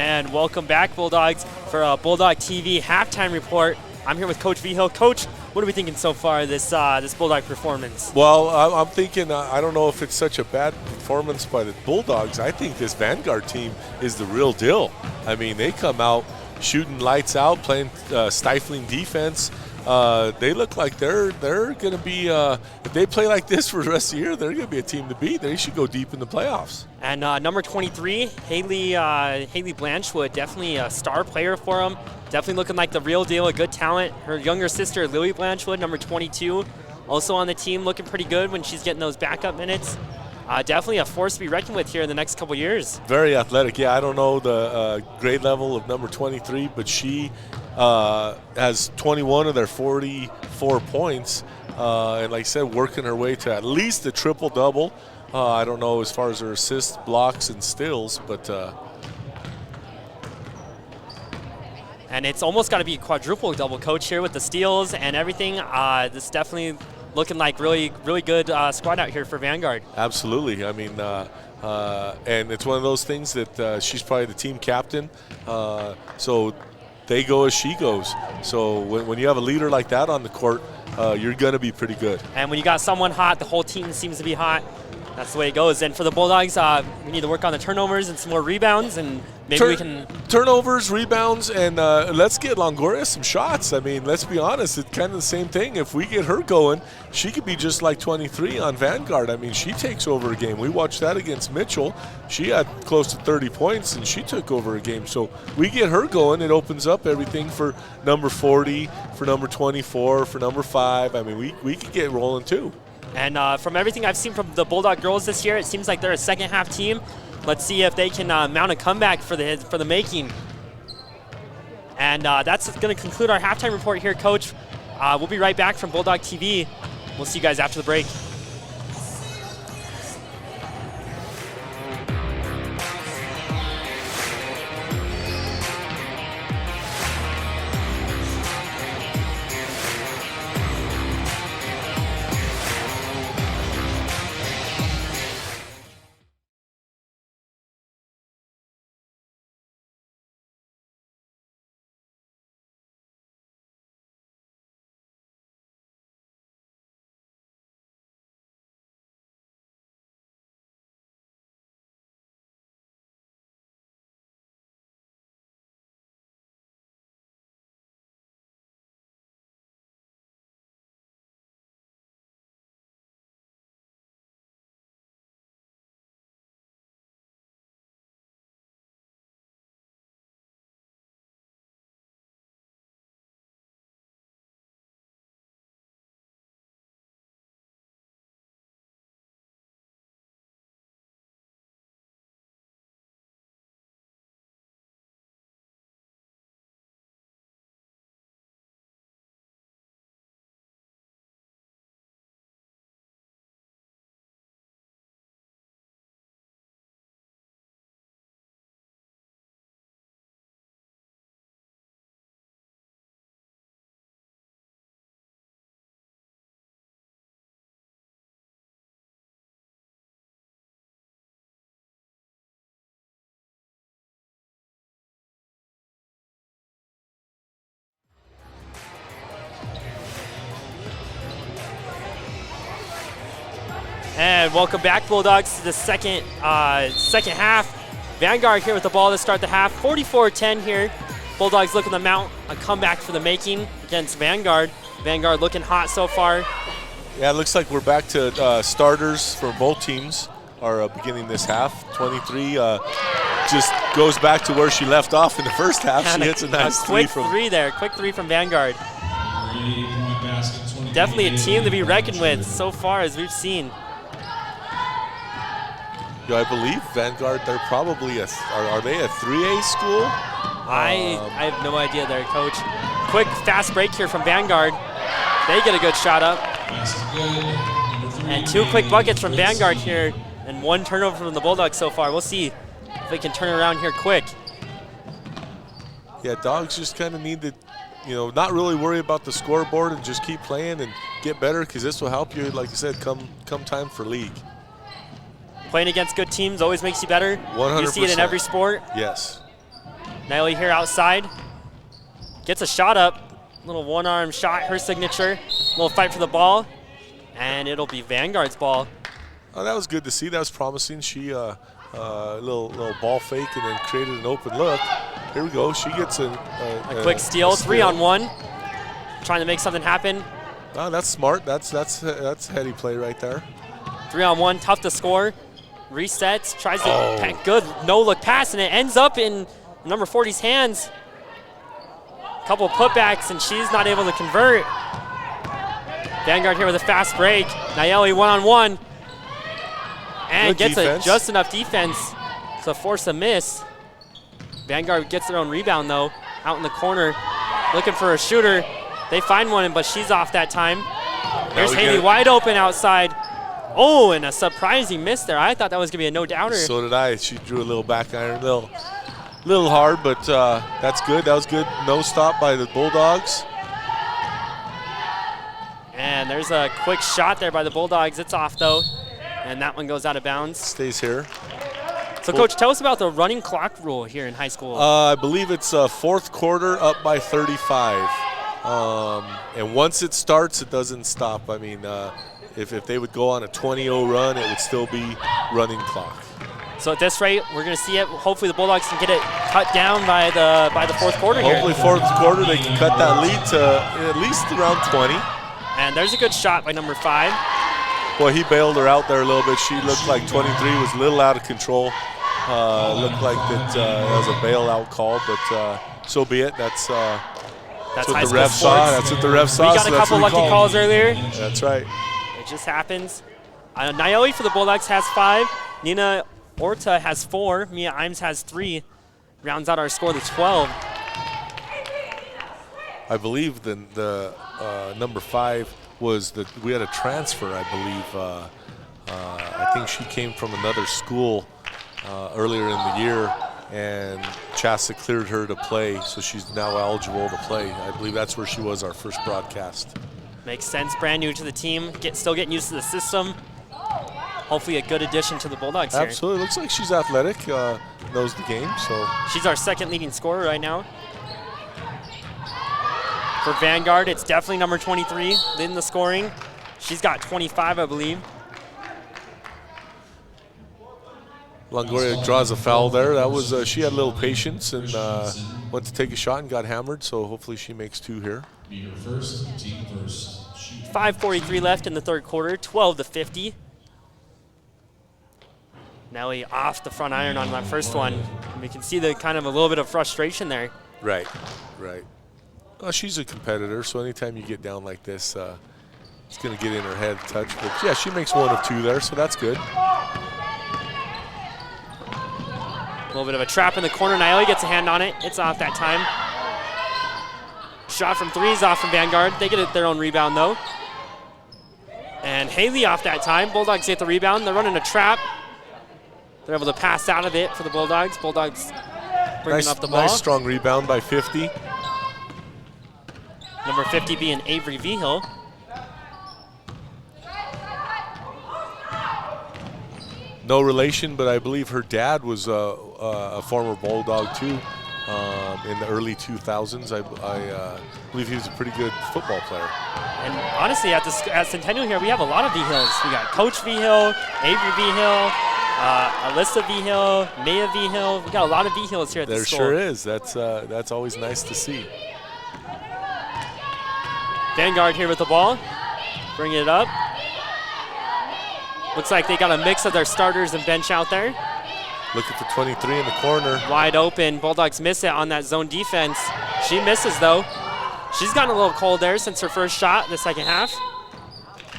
And welcome back, Bulldogs, for a Bulldog TV halftime report. I'm here with Coach Vigil. Coach, what are we thinking so far this Bulldog performance? Well, I'm thinking, I don't know if it's such a bad performance by the Bulldogs. I think this Vanguard team is the real deal. I mean, they come out shooting lights out, playing stifling defense. They look like they're going to be, if they play like this for the rest of the year, they're going to be a team to beat. They should go deep in the playoffs. And number 23, Haley Blanchwood, definitely a star player for them. Definitely looking like the real deal, a good talent. Her younger sister, Lily Blanchwood, number 22, also on the team, looking pretty good when she's getting those backup minutes. Definitely a force to be reckoned with here in the next couple years. Very athletic. Yeah, I don't know the grade level of number 23, but she has 21 of their 44 points. And like I said, working her way to at least a triple-double. I don't know as far as her assists, blocks, and steals, but and it's almost got to be a quadruple-double, Coach, here with the steals and everything. This definitely looking like really good squad out here for Vanguard. Absolutely. I mean, and it's one of those things that she's probably the team captain. So they go as she goes. So when you have a leader like that on the court, you're going to be pretty good. And when you got someone hot, the whole team seems to be hot. That's the way it goes. And for the Bulldogs, we need to work on the turnovers and some more rebounds, and maybe we can turnovers, rebounds, and let's get Longoria some shots. I mean, let's be honest, it's kind of the same thing. If we get her going, she could be just like 23 on Vanguard. I mean, she takes over a game. We watched that against Mitchell. She had close to 30 points, and she took over a game. So we get her going, it opens up everything for number 40, for number 24, for number 5. I mean, we could get rolling too. And from everything I've seen from the Bulldog girls this year, it seems like they're a second-half team. Let's see if they can mount a comeback for the making. And that's going to conclude our halftime report here, Coach. We'll be right back from Bulldog TV. We'll see you guys after the break. And welcome back, Bulldogs, to the second half. Vanguard here with the ball to start the half. 44-10 here. Bulldogs looking to mount a comeback for the making against Vanguard. Vanguard looking hot so far. Yeah, it looks like we're back to starters for both teams are beginning this half. 23 just goes back to where she left off in the first half. She hits a nice quick three from Vanguard. Definitely a team to be reckoned with so far as we've seen. Yeah, I believe Vanguard, they're probably are they a 3A school? I have no idea there, Coach. Quick, fast break here from Vanguard. They get a good shot up. And 2 quick buckets from Vanguard here, and 1 turnover from the Bulldogs so far. We'll see if they can turn it around here quick. Yeah, Dogs just kind of need to, not really worry about the scoreboard and just keep playing and get better, because this will help you, like you said, come time for league. Playing against good teams always makes you better. 100%. You see it in every sport. Yes. Laila here outside. Gets a shot up. Little one-arm shot, her signature. Little fight for the ball. And it'll be Vanguard's ball. Oh, that was good to see. That was promising. She little ball fake and then created an open look. Here we go. She gets a quick steal, 3-on-1. Trying to make something happen. Oh, that's smart. That's heady play right there. 3-on-1, tough to score. Resets, tries to good no-look pass, and it ends up in number 40's hands. Couple putbacks, and she's not able to convert. Vanguard here with a fast break. Laila one-on-one. And good gets defense. just enough defense to force a miss. Vanguard gets their own rebound, though, out in the corner, looking for a shooter. They find one, but she's off that time. Here's Haley wide open outside. Oh, and a surprising miss there. I thought that was going to be a no-doubter. So did I. She drew a little back iron, little hard, but that's good. That was good. No stop by the Bulldogs. And there's a quick shot there by the Bulldogs. It's off, though. And that one goes out of bounds. Stays here. So, Coach, tell us about the running clock rule here in high school. I believe it's fourth quarter up by 35. And once it starts, it doesn't stop. I mean, if they would go on a 20-0 run, it would still be running clock. So at this rate, we're going to see it. Hopefully the Bulldogs can get it cut down by the fourth quarter here. Hopefully fourth quarter they can cut that lead to at least around 20. And there's a good shot by number 5. Boy, he bailed her out there a little bit. She looked like 23 was a little out of control. Looked like that was a bailout call, but so be it. That's what the ref saw. That's what the ref saw. We got a couple lucky calls earlier. That's right. It just happens. Naomi for the Bulldogs has 5. Nina Orta has 4. Mia Imes has 3. Rounds out our score to 12. I believe the number 5 was we had a transfer, I believe. I think she came from another school earlier in the year, and Chassa cleared her to play, so she's now eligible to play. I believe that's where she was our first broadcast. Makes sense. Brand new to the team. Still getting used to the system. Hopefully a good addition to the Bulldogs here. Absolutely. Looks like she's athletic, knows the game. So she's our second leading scorer right now. For Vanguard, it's definitely number 23 leading the scoring. She's got 25, I believe. Longoria draws a foul there. That was she had a little patience and went to take a shot and got hammered. So hopefully she makes 2 here. Be her first, team first. 5:43 left in the third quarter, 12-50. Nelly off the front iron on that first one. And we can see the kind of a little bit of frustration there. Right, right. Well, she's a competitor, so anytime you get down like this, it's going to get in her head a touch. But yeah, she makes 1 of 2 there, so that's good. A little bit of a trap in the corner. Naomi gets a hand on it. It's off that time. Shot from 3 is off from Vanguard. They get their own rebound, though. And Haley off that time. Bulldogs get the rebound. They're running a trap. They're able to pass out of it for the Bulldogs. Bulldogs bringing up the ball. Nice strong rebound by 50. Number 50 being Avery Vigil. No relation, but I believe her dad was a former Bulldog too in the early 2000s. I believe he was a pretty good football player. And honestly, at Centennial here, we have a lot of Vigils. We got Coach Vigil, Avery Vigil, Alyssa Vigil, Maya Vigil. We got a lot of Vigils here at the school. There sure is. That's always nice to see. Vanguard here with the ball, bringing it up. Looks like they got a mix of their starters and bench out there. Looking for 23 in the corner. Wide open. Bulldogs miss it on that zone defense. She misses, though. She's gotten a little cold there since her first shot in the second half.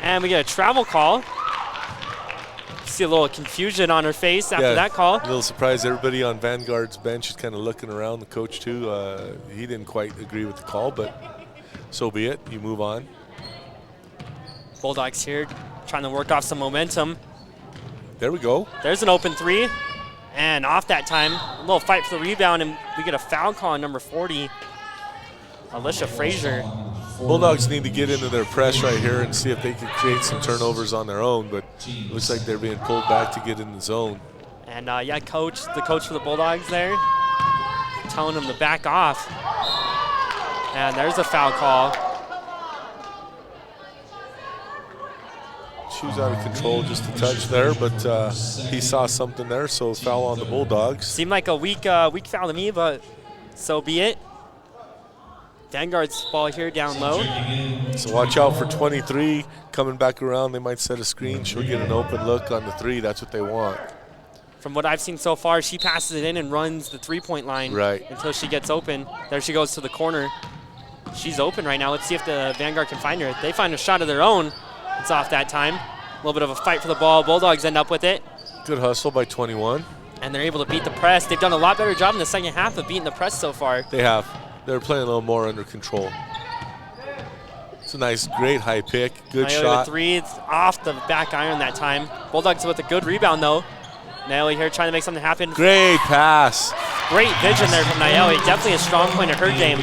And we get a travel call. See a little confusion on her face after that call. A little surprised. Everybody on Vanguard's bench is kind of looking around. The coach, too. He didn't quite agree with the call, but so be it. You move on. Bulldogs here trying to work off some momentum. There we go. There's an open 3. And off that time, a little fight for the rebound, and we get a foul call on number 40, Alicia Frazier. Bulldogs need to get into their press right here and see if they can create some turnovers on their own, but it looks like they're being pulled back to get in the zone. And yeah, the coach for the Bulldogs there telling him to back off. And there's a foul call. She was out of control just a touch there, but he saw something there, so foul on the Bulldogs. Seemed like a weak foul to me, but so be it. Vanguard's ball here down low. So watch out for 23 coming back around. They might set a screen. She'll get an open look on the 3. That's what they want. From what I've seen so far, she passes it in and runs the three-point line until she gets open. There she goes to the corner. She's open right now. Let's see if the Vanguard can find her. If they find a shot of their own, it's off that time. A little bit of a fight for the ball. Bulldogs end up with it. Good hustle by 21. And they're able to beat the press. They've done a lot better job in the second half of beating the press so far. They have. They're playing a little more under control. It's a nice, great high pick. Good shot. With 3, it's off the back iron that time. Bulldogs with a good rebound, though. Nayeli here trying to make something happen. Great pass. Great vision there from Nayeli. Definitely a strong point of her game.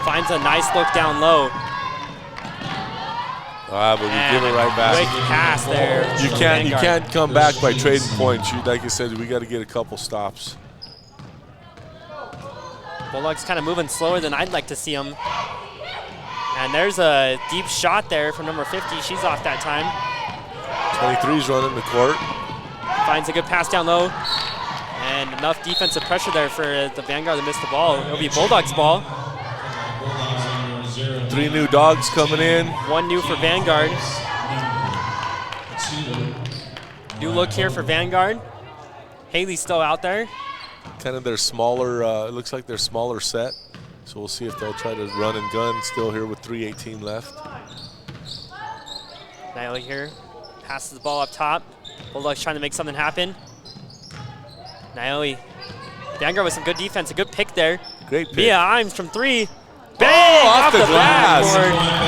Finds a nice look down low. But we give it right back. Quick pass there. You can't come back by trading points. Like I said, we got to get a couple stops. Bulldogs kind of moving slower than I'd like to see them. And there's a deep shot there from number 50. She's off that time. 23's running the court. Finds a good pass down low. And enough defensive pressure there for the Vanguard to miss the ball. It'll be Bulldogs' ball. 3 new dogs coming in. 1 new for Vanguard. New look here for Vanguard. Haley's still out there. Kind of their smaller, it looks like their smaller set. So we'll see if they'll try to run and gun still here with 3:18 left. Nayeli here passes the ball up top. Bulldogs trying to make something happen. Nayeli. Vanguard with some good defense, a good pick there. Great pick. Mia Imes from 3. Bang! Off the glass.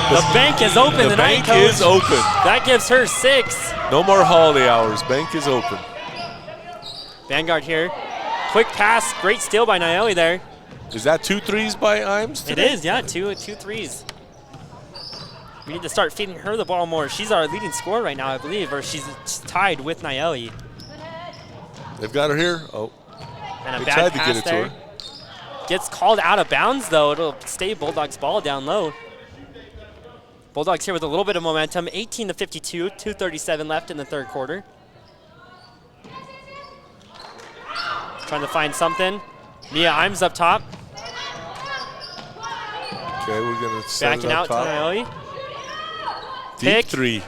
The bank is open the tonight, bank Coach. is open. That gives her 6. No more holiday hours. Bank is open. Vanguard here. Quick pass. Great steal by Nayeli there. Is that 2 threes by Imes today? It is, yeah. 2 threes. We need to start feeding her the ball more. She's our leading scorer right now, I believe, or she's tied with Nayeli. They've got her here. Oh. And a they bad tried pass to get it there. to her. Gets called out of bounds, though. It'll stay Bulldogs' ball down low. Bulldogs here with a little bit of momentum. 18-52, 2:37 left in the third quarter. Trying to find something. Mia Imes up top. Okay, we're going to set Backing it out up top. to Nayeli. Deep Pick. 3.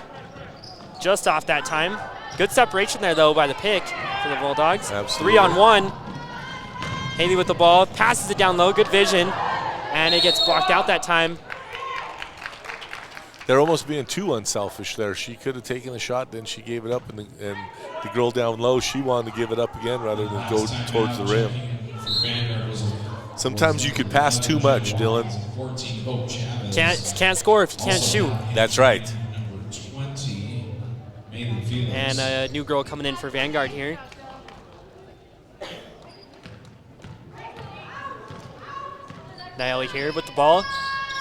Just off that time. Good separation there, though, by the pick for the Bulldogs. Absolutely. 3-on-1. Haley with the ball, passes it down low, good vision, and it gets blocked out that time. They're almost being too unselfish there. She could have taken the shot, then she gave it up, and the girl down low, she wanted to give it up again rather than go towards the rim. Sometimes you could pass too much, Dylan. Can't score if you can't shoot. That's right. And a new girl coming in for Vanguard here. Nayeli here with the ball,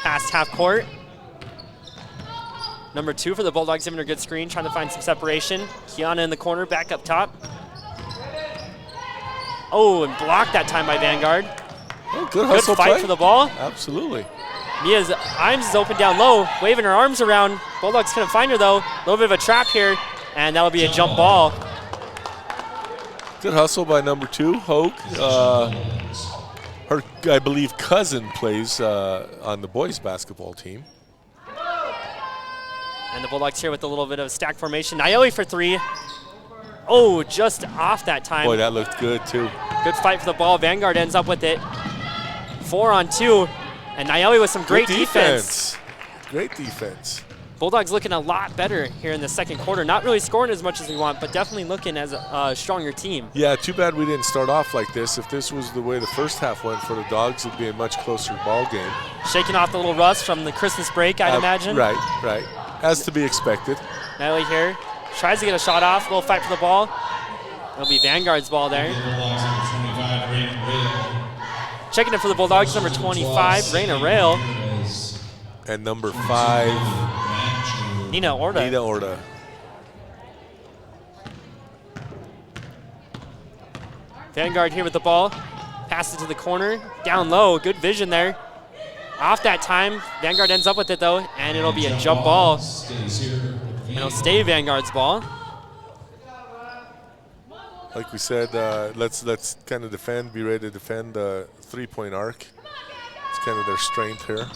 past half court. Number 2 for the Bulldogs giving her a good screen, trying to find some separation. Kiana in the corner, back up top. Oh, and blocked that time by Vanguard. Oh, good hustle fight play. for the ball. Absolutely. Mia Imes is open down low, waving her arms around. Bulldogs couldn't find her though. A little bit of a trap here, and that'll be a jump ball. Good hustle by number 2, Hogue. Her, I believe, cousin plays on the boys basketball team. And the Bulldogs here with a little bit of stack formation. Nayeli for 3. Oh, just off that time. Boy, that looked good too. Good fight for the ball. Vanguard ends up with it. 4-on-2. And Nayeli with some great defense. Great defense. Bulldogs looking a lot better here in the second quarter. Not really scoring as much as we want, but definitely looking as a stronger team. Yeah, too bad we didn't start off like this. If this was the way the first half went for the Dogs, it'd be a much closer ball game. Shaking off the little rust from the Christmas break, I'd imagine. Right. As to be expected. Nayeli here tries to get a shot off. Little fight for the ball. It'll be Vanguard's ball there. Checking in for the Bulldogs, number 25, Raina Rail. And number 5, Nina Orta. Vanguard here with the ball. Pass it to the corner. Down low. Good vision there. Off that time. Vanguard ends up with it, though, and it'll be a jump ball. And it'll stay Vanguard's ball. Like we said, let's kind of defend, be ready to defend the three-point arc. It's kind of their strength here.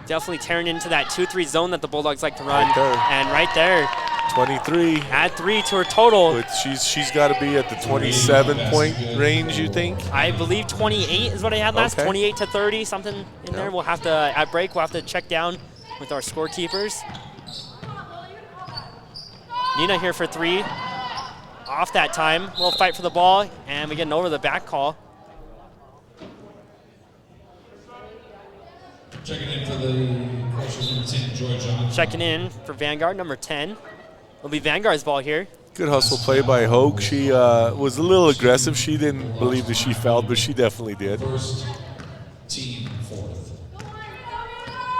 Definitely tearing into that 2-3 zone that the Bulldogs like to run. Right there. And right there. 23. Add 3 to her total. But she's got to be at the 27-point range, you think? I believe 28 is what I had last. Okay. 28 to 30, something in there. We'll have to, at break, we'll have to check down with our scorekeepers. Nina here for 3. Off that time. We'll fight for the ball, and we get an over the back call. Checking in for the Crushers number 10, Joy John. Checking in for Vanguard, number 10. It'll be Vanguard's ball here. Good hustle play by Hogue. She was a little aggressive. She didn't believe that she fouled, but she definitely did. First, team fourth.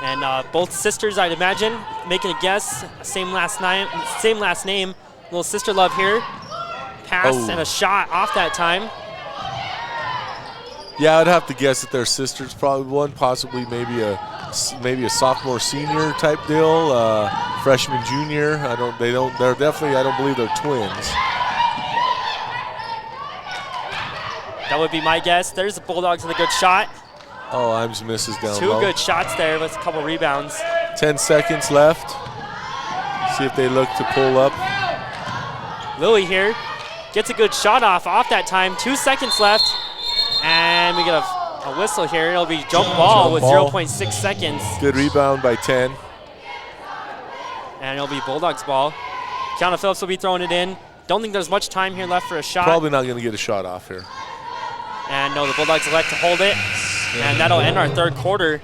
And both sisters, I'd imagine, making a guess. Same last name. Little sister love here. Pass and a shot off that time. Yeah, I'd have to guess that they're sisters. Probably one, possibly maybe a sophomore senior type deal, freshman junior. They're definitely, I don't believe they're twins. That would be my guess. There's the Bulldogs with a good shot. Oh, Imes misses down Two low. good shots there with a couple rebounds. 10 seconds left. See if they look to pull up. Lily here gets a good shot off that time. 2 seconds left. And we get a whistle here. It'll be jump ball with 0.6 seconds. Good rebound by 10. And it'll be Bulldogs ball. Kiana Phillips will be throwing it in. Don't think there's much time here left for a shot. Probably not going to get a shot off here. And no, the Bulldogs elect to hold it. And that'll end our third quarter.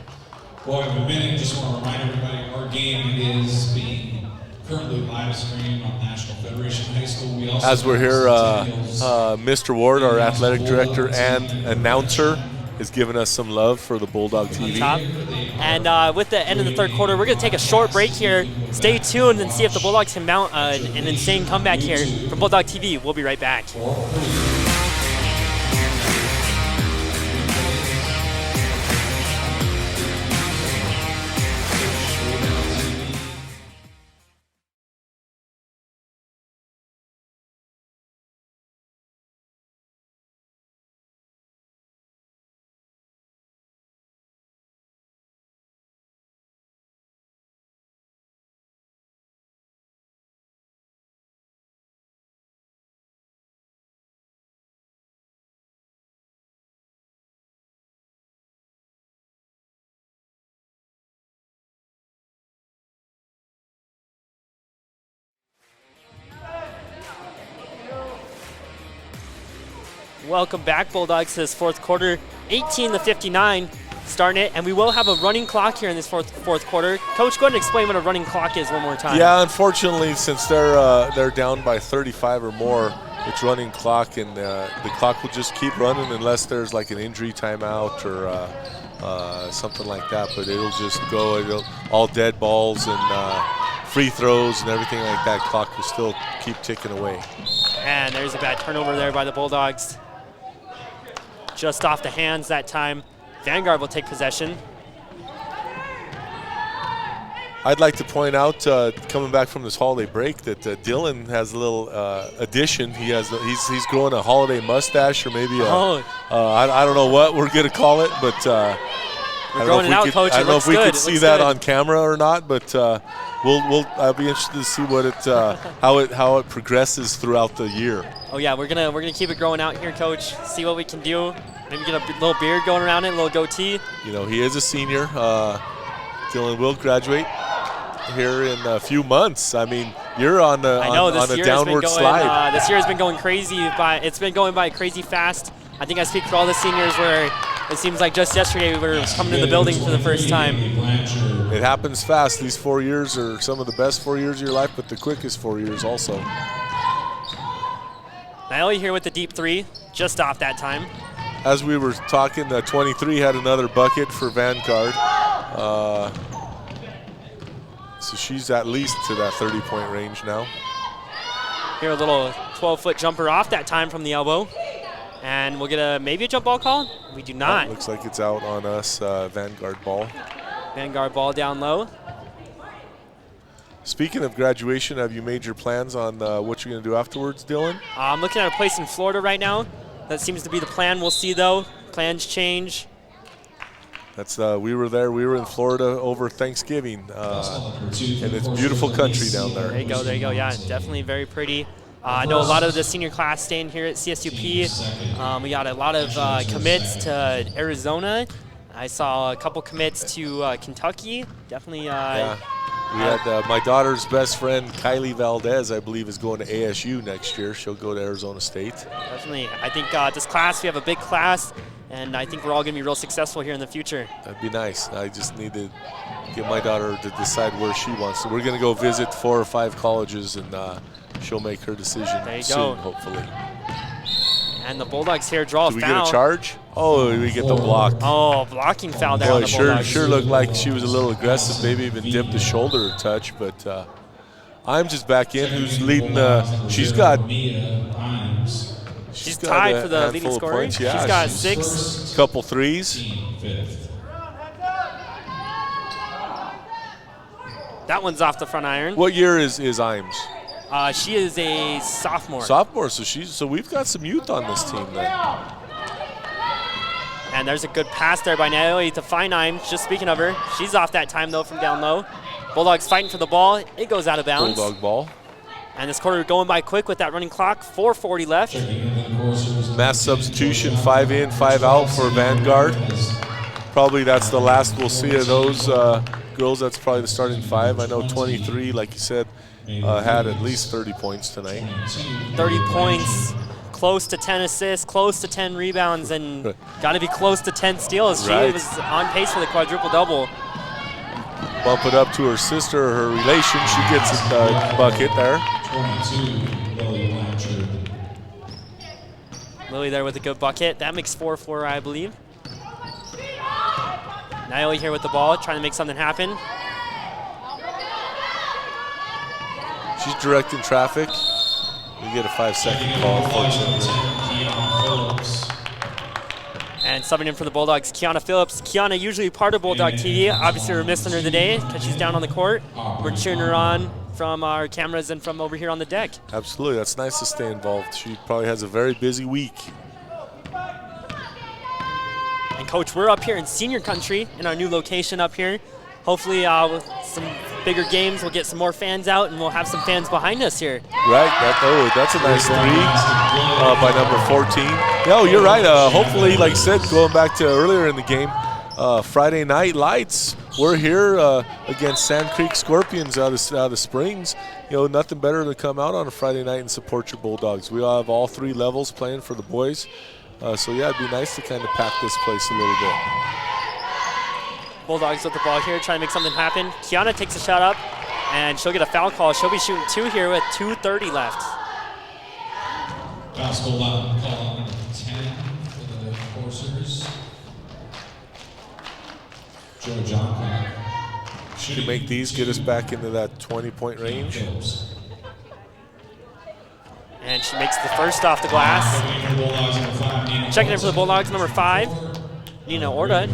Well, in a minute, just want to remind everybody, our game is being currently live streamed on National Federation High School. We also As we're here, Mr. Ward, our athletic director and announcer, is giving us some love for the Bulldog TV. And with the end of the third quarter, we're going to take a short break here. Stay tuned and see if the Bulldogs can mount an insane comeback here from Bulldog TV. We'll be right back. Welcome back, Bulldogs, to this fourth quarter. 18-59 starting it, and we will have a running clock here in this fourth quarter. Coach, go ahead and explain what a running clock is one more time. Yeah, unfortunately, since they're down by 35 or more, it's running clock, and the clock will just keep running unless there's like an injury timeout or something like that. But it'll just go, all dead balls and free throws and everything like that. Clock will still keep ticking away. And there's a bad turnover there by the Bulldogs. Just off the hands that time. Vanguard will take possession. I'd like to point out, coming back from this holiday break, that Dylan has a little addition. He's growing a holiday mustache, or maybe I don't know what we're gonna call it, but we're growing it out, Coach. I don't know if we could see that on camera or not, but I'll be interested to see what how it progresses throughout the year. Oh yeah, we're gonna keep it growing out here, Coach. See what we can do. Maybe get a little beard going around it, a little goatee. You know, he is a senior. Dylan will graduate here in a few months. I mean, you're on a downward slide. This year has been going crazy. It's been going by crazy fast. I think I speak for all the seniors where it seems like just yesterday we were coming to the building for the first time. It happens fast. These 4 years are some of the best 4 years of your life, but the quickest 4 years also. Laila here with the deep three, just off that time. As we were talking, 23 had another bucket for Vanguard. So she's at least to that 30-point range now. Here a little 12-foot jumper off that time from the elbow. And we'll get maybe a jump ball call. We do not. Looks like it's out on us, Vanguard ball. Vanguard ball down low. Speaking of graduation, have you made your plans on what you're going to do afterwards, Dylan? I'm looking at a place in Florida right now. That seems to be the plan. We'll see, though. Plans change. That's we were there. We were in Florida over Thanksgiving, and it's beautiful country down there. There you go. There you go. Yeah, definitely very pretty. I know a lot of the senior class staying here at CSUP. We got a lot of commits to Arizona. I saw a couple commits to Kentucky. Definitely. Yeah. We had my daughter's best friend, Kylie Valdez, I believe, is going to ASU next year. She'll go to Arizona State. Definitely. I think this class, we have a big class, and I think we're all going to be real successful here in the future. That'd be nice. I just need to get my daughter to decide where she wants. So we're going to go visit 4 or 5 colleges, and she'll make her decision soon, hopefully. And the Bulldogs here draw a foul. Do we get a charge? Oh, we get the block. Oh, blocking foul there on the Bulldogs. Sure looked like she was a little aggressive, maybe even dipped the shoulder a touch, but Imes is back in, who's leading. She's tied for the leading scorer. Yeah, she's got 6. Couple threes. That one's off the front iron. What year is Imes? She is a sophomore. Sophomore, so we've got some youth on this team then. And there's a good pass there by Naomi to find Imes. Just speaking of her, she's off that time though from down low. Bulldogs fighting for the ball. It goes out of bounds. Bulldog ball. And this quarter going by quick with that running clock. 4:40 left. Mass substitution, 5 in, 5 out for Vanguard. Probably that's the last we'll see of those girls. That's probably the starting 5. I know 23, like you said, had at least 30 points tonight. 30 points, close to 10 assists, close to 10 rebounds, and got to be close to 10 steals. She was on pace for the quadruple-double. Bump it up to her sister or her relation. She gets a bucket there. Lily there with a good bucket. That makes 4 for her, I believe. Naomi here with the ball, trying to make something happen. She's directing traffic. We get a 5-second call, unfortunately. And subbing in for the Bulldogs, Kiana Phillips. Kiana usually part of Bulldog TV. Obviously, we're missing her today because she's down on the court. We're cheering her on from our cameras and from over here on the deck. Absolutely, that's nice to stay involved. She probably has a very busy week. And Coach, we're up here in senior country in our new location up here. Hopefully with some bigger games, we'll get some more fans out and we'll have some fans behind us here. Right, that's a nice 3 by number 14. No, you're right. Hopefully, like I said, going back to earlier in the game, Friday night lights. We're here against Sand Creek Scorpions out of Springs. You know, nothing better than come out on a Friday night and support your Bulldogs. We all have all 3 levels playing for the boys. So yeah, it'd be nice to kind of pack this place a little bit. Bulldogs with the ball here, trying to make something happen. Kiana takes a shot up, and she'll get a foul call. She'll be shooting 2 here with 2:30 left. Foul call number 10 for the Coursers. Joe John. To make these get us back into that 20-point range. And she makes the first off the glass. Checking in for the Bulldogs, number 5, Nina Orta.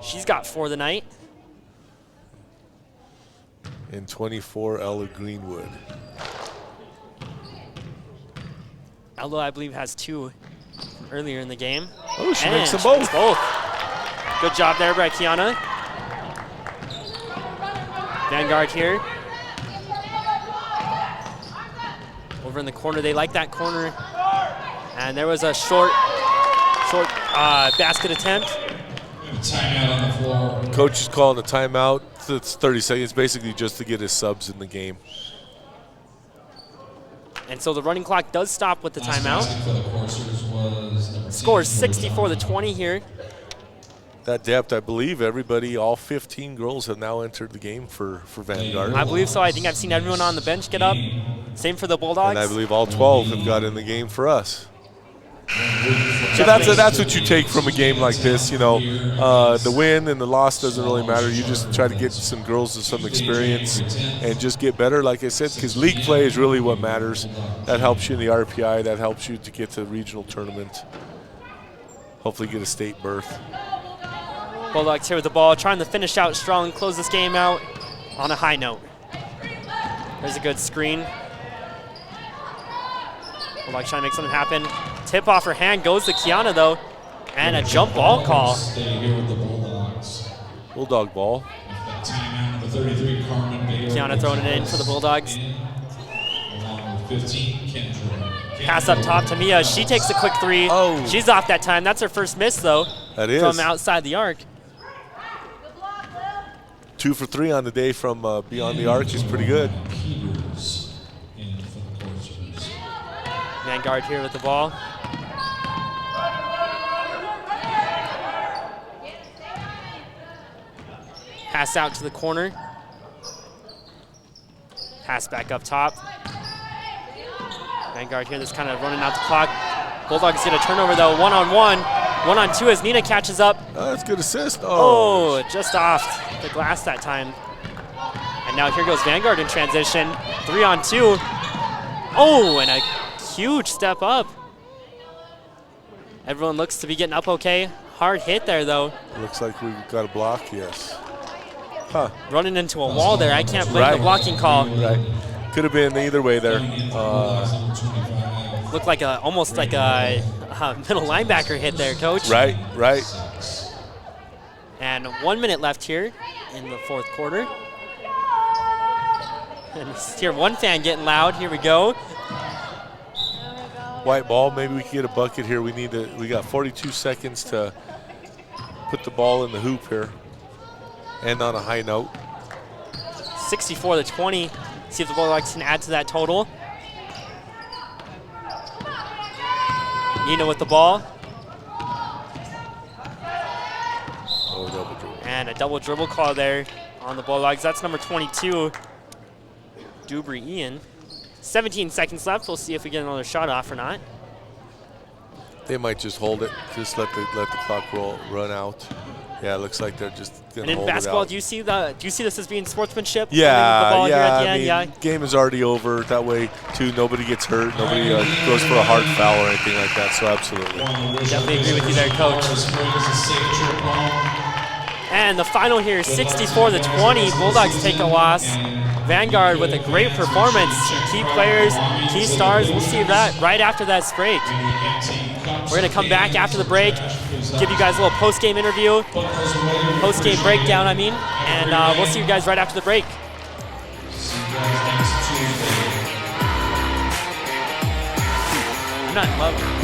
She's got 4 tonight. And 24, Ella Greenwood. Ella, I believe, has 2 earlier in the game. Oh, she makes them both. Good job there by Kiana. Vanguard here. Over in the corner, they like that corner. And there was a short basket attempt. Timeout on the floor. Coach is calling a timeout. It's 30 seconds, basically just to get his subs in the game. And so the running clock does stop with the timeout. For the Coursers was Score 64-20 here. That depth, I believe everybody, all 15 girls have now entered the game for Vanguard. I believe so. I think I've seen everyone on the bench get up. Same for the Bulldogs. And I believe all 12 have got in the game for us. So that's what you take from a game like this. You know, the win and the loss doesn't really matter. You just try to get some girls with some experience and just get better, like I said, because league play is really what matters. That helps you in the RPI. That helps you to get to the regional tournament. Hopefully get a state berth. Bulldogs here with the ball, trying to finish out strong, close this game out on a high note. There's a good screen. Bulldogs trying to make something happen. Tip off her hand, goes to Kiana though, and a jump ball call. Stay here with the Bulldogs. Bulldog ball. Timeout number 33, Kiana throwing it in for the Bulldogs. Along with 15, Kendra. Pass up top to Mia. She takes a quick three. Oh. She's off that time. That's her first miss though. That is. From outside the arc. 2 for 3 on the day from beyond the arc is pretty good. Peters in for the Corsairs. Vanguard here with the ball. Pass out to the corner. Pass back up top. Vanguard here that's kind of running out the clock. Bulldogs get a turnover though, 1-on-1. 1-on-2 as Nina catches up. That's a good assist. Oh, just off the glass that time. And now here goes Vanguard in transition. 3-on-2. Oh, and a huge step up. Everyone looks to be getting up okay. Hard hit there though. Looks like we got a block, yes. Huh. Running into a wall there. I can't blame the blocking call. Right. Could have been either way there. Looked like almost like a middle linebacker hit there, coach. Right, right. And 1 minute left here in the fourth quarter. And hear one fan getting loud. Here we go. White ball. Maybe we can get a bucket here. We got 42 seconds to put the ball in the hoop here. And on a high note. 64-20. See if the Bulldogs can add to that total. Nina with the ball. Oh, double dribble. And a double dribble call there on the Bulldogs. That's number 22, Dubry Ian. 17 seconds left. We'll see if we get another shot off or not. They might just hold it. Just let the clock run out. Yeah, it looks like they're just going to hold it out. And in basketball, do you see this as being sportsmanship? Yeah, the ball yeah. here at the I end? mean, game is already over. That way, too, nobody gets hurt. Nobody goes for a hard foul or anything like that. So absolutely. Definitely agree with you there, coach. And the final here, 64-20. Bulldogs take a loss. Vanguard with a great performance. Key players, key stars. We'll see that right after that break. We're going to come back after the break, give you guys a little post-game interview, post-game breakdown, I mean, and we'll see you guys right after the break. I'm not in love.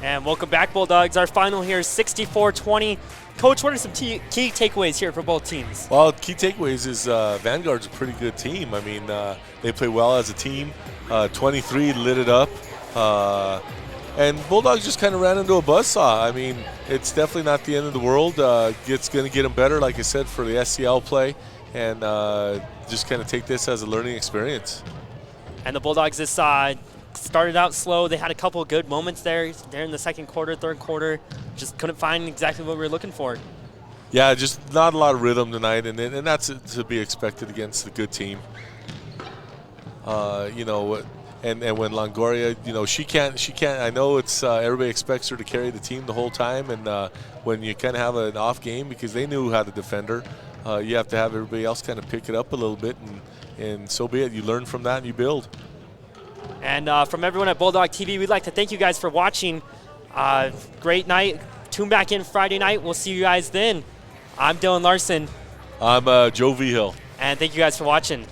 And welcome back, Bulldogs. Our final here is 64-20. Coach, what are some key takeaways here for both teams? Well, key takeaways is Vanguard's a pretty good team. I mean, they play well as a team. 23 lit it up. And Bulldogs just kind of ran into a buzzsaw. I mean, it's definitely not the end of the world. It's going to get them better, like I said, for the SCL play. And just kind of take this as a learning experience. And the Bulldogs this started out slow. They had a couple of good moments there in the second quarter, third quarter. Just couldn't find exactly what we were looking for. Yeah, just not a lot of rhythm tonight, and that's to be expected against a good team. You know, and when Longoria, you know, she can't. I know it's everybody expects her to carry the team the whole time, and when you kind of have an off game because they knew how to defend her, you have to have everybody else kind of pick it up a little bit, and so be it. You learn from that and you build. And from everyone at Bulldog TV, we'd like to thank you guys for watching. Great night. Tune back in Friday night. We'll see you guys then. I'm Dylan Larson. I'm Joe Vigil. And thank you guys for watching.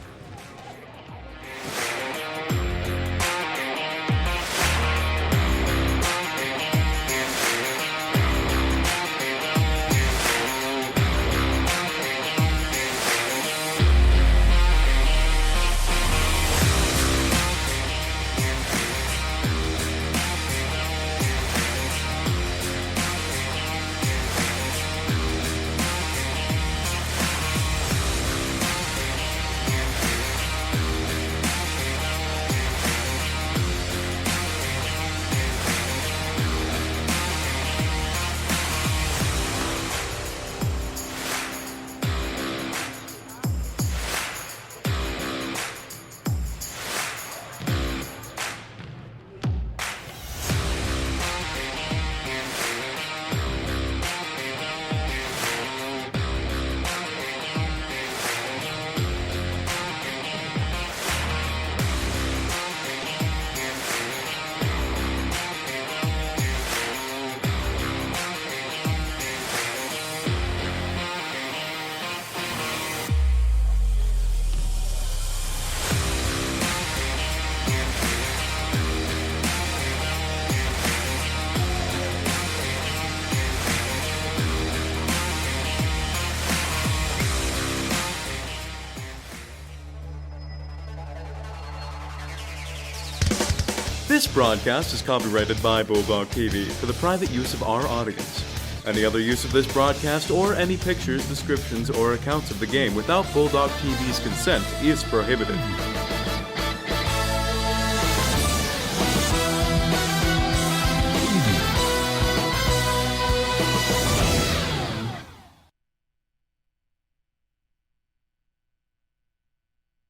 This broadcast is copyrighted by Bulldog TV for the private use of our audience. Any other use of this broadcast or any pictures, descriptions, or accounts of the game without Bulldog TV's consent is prohibited.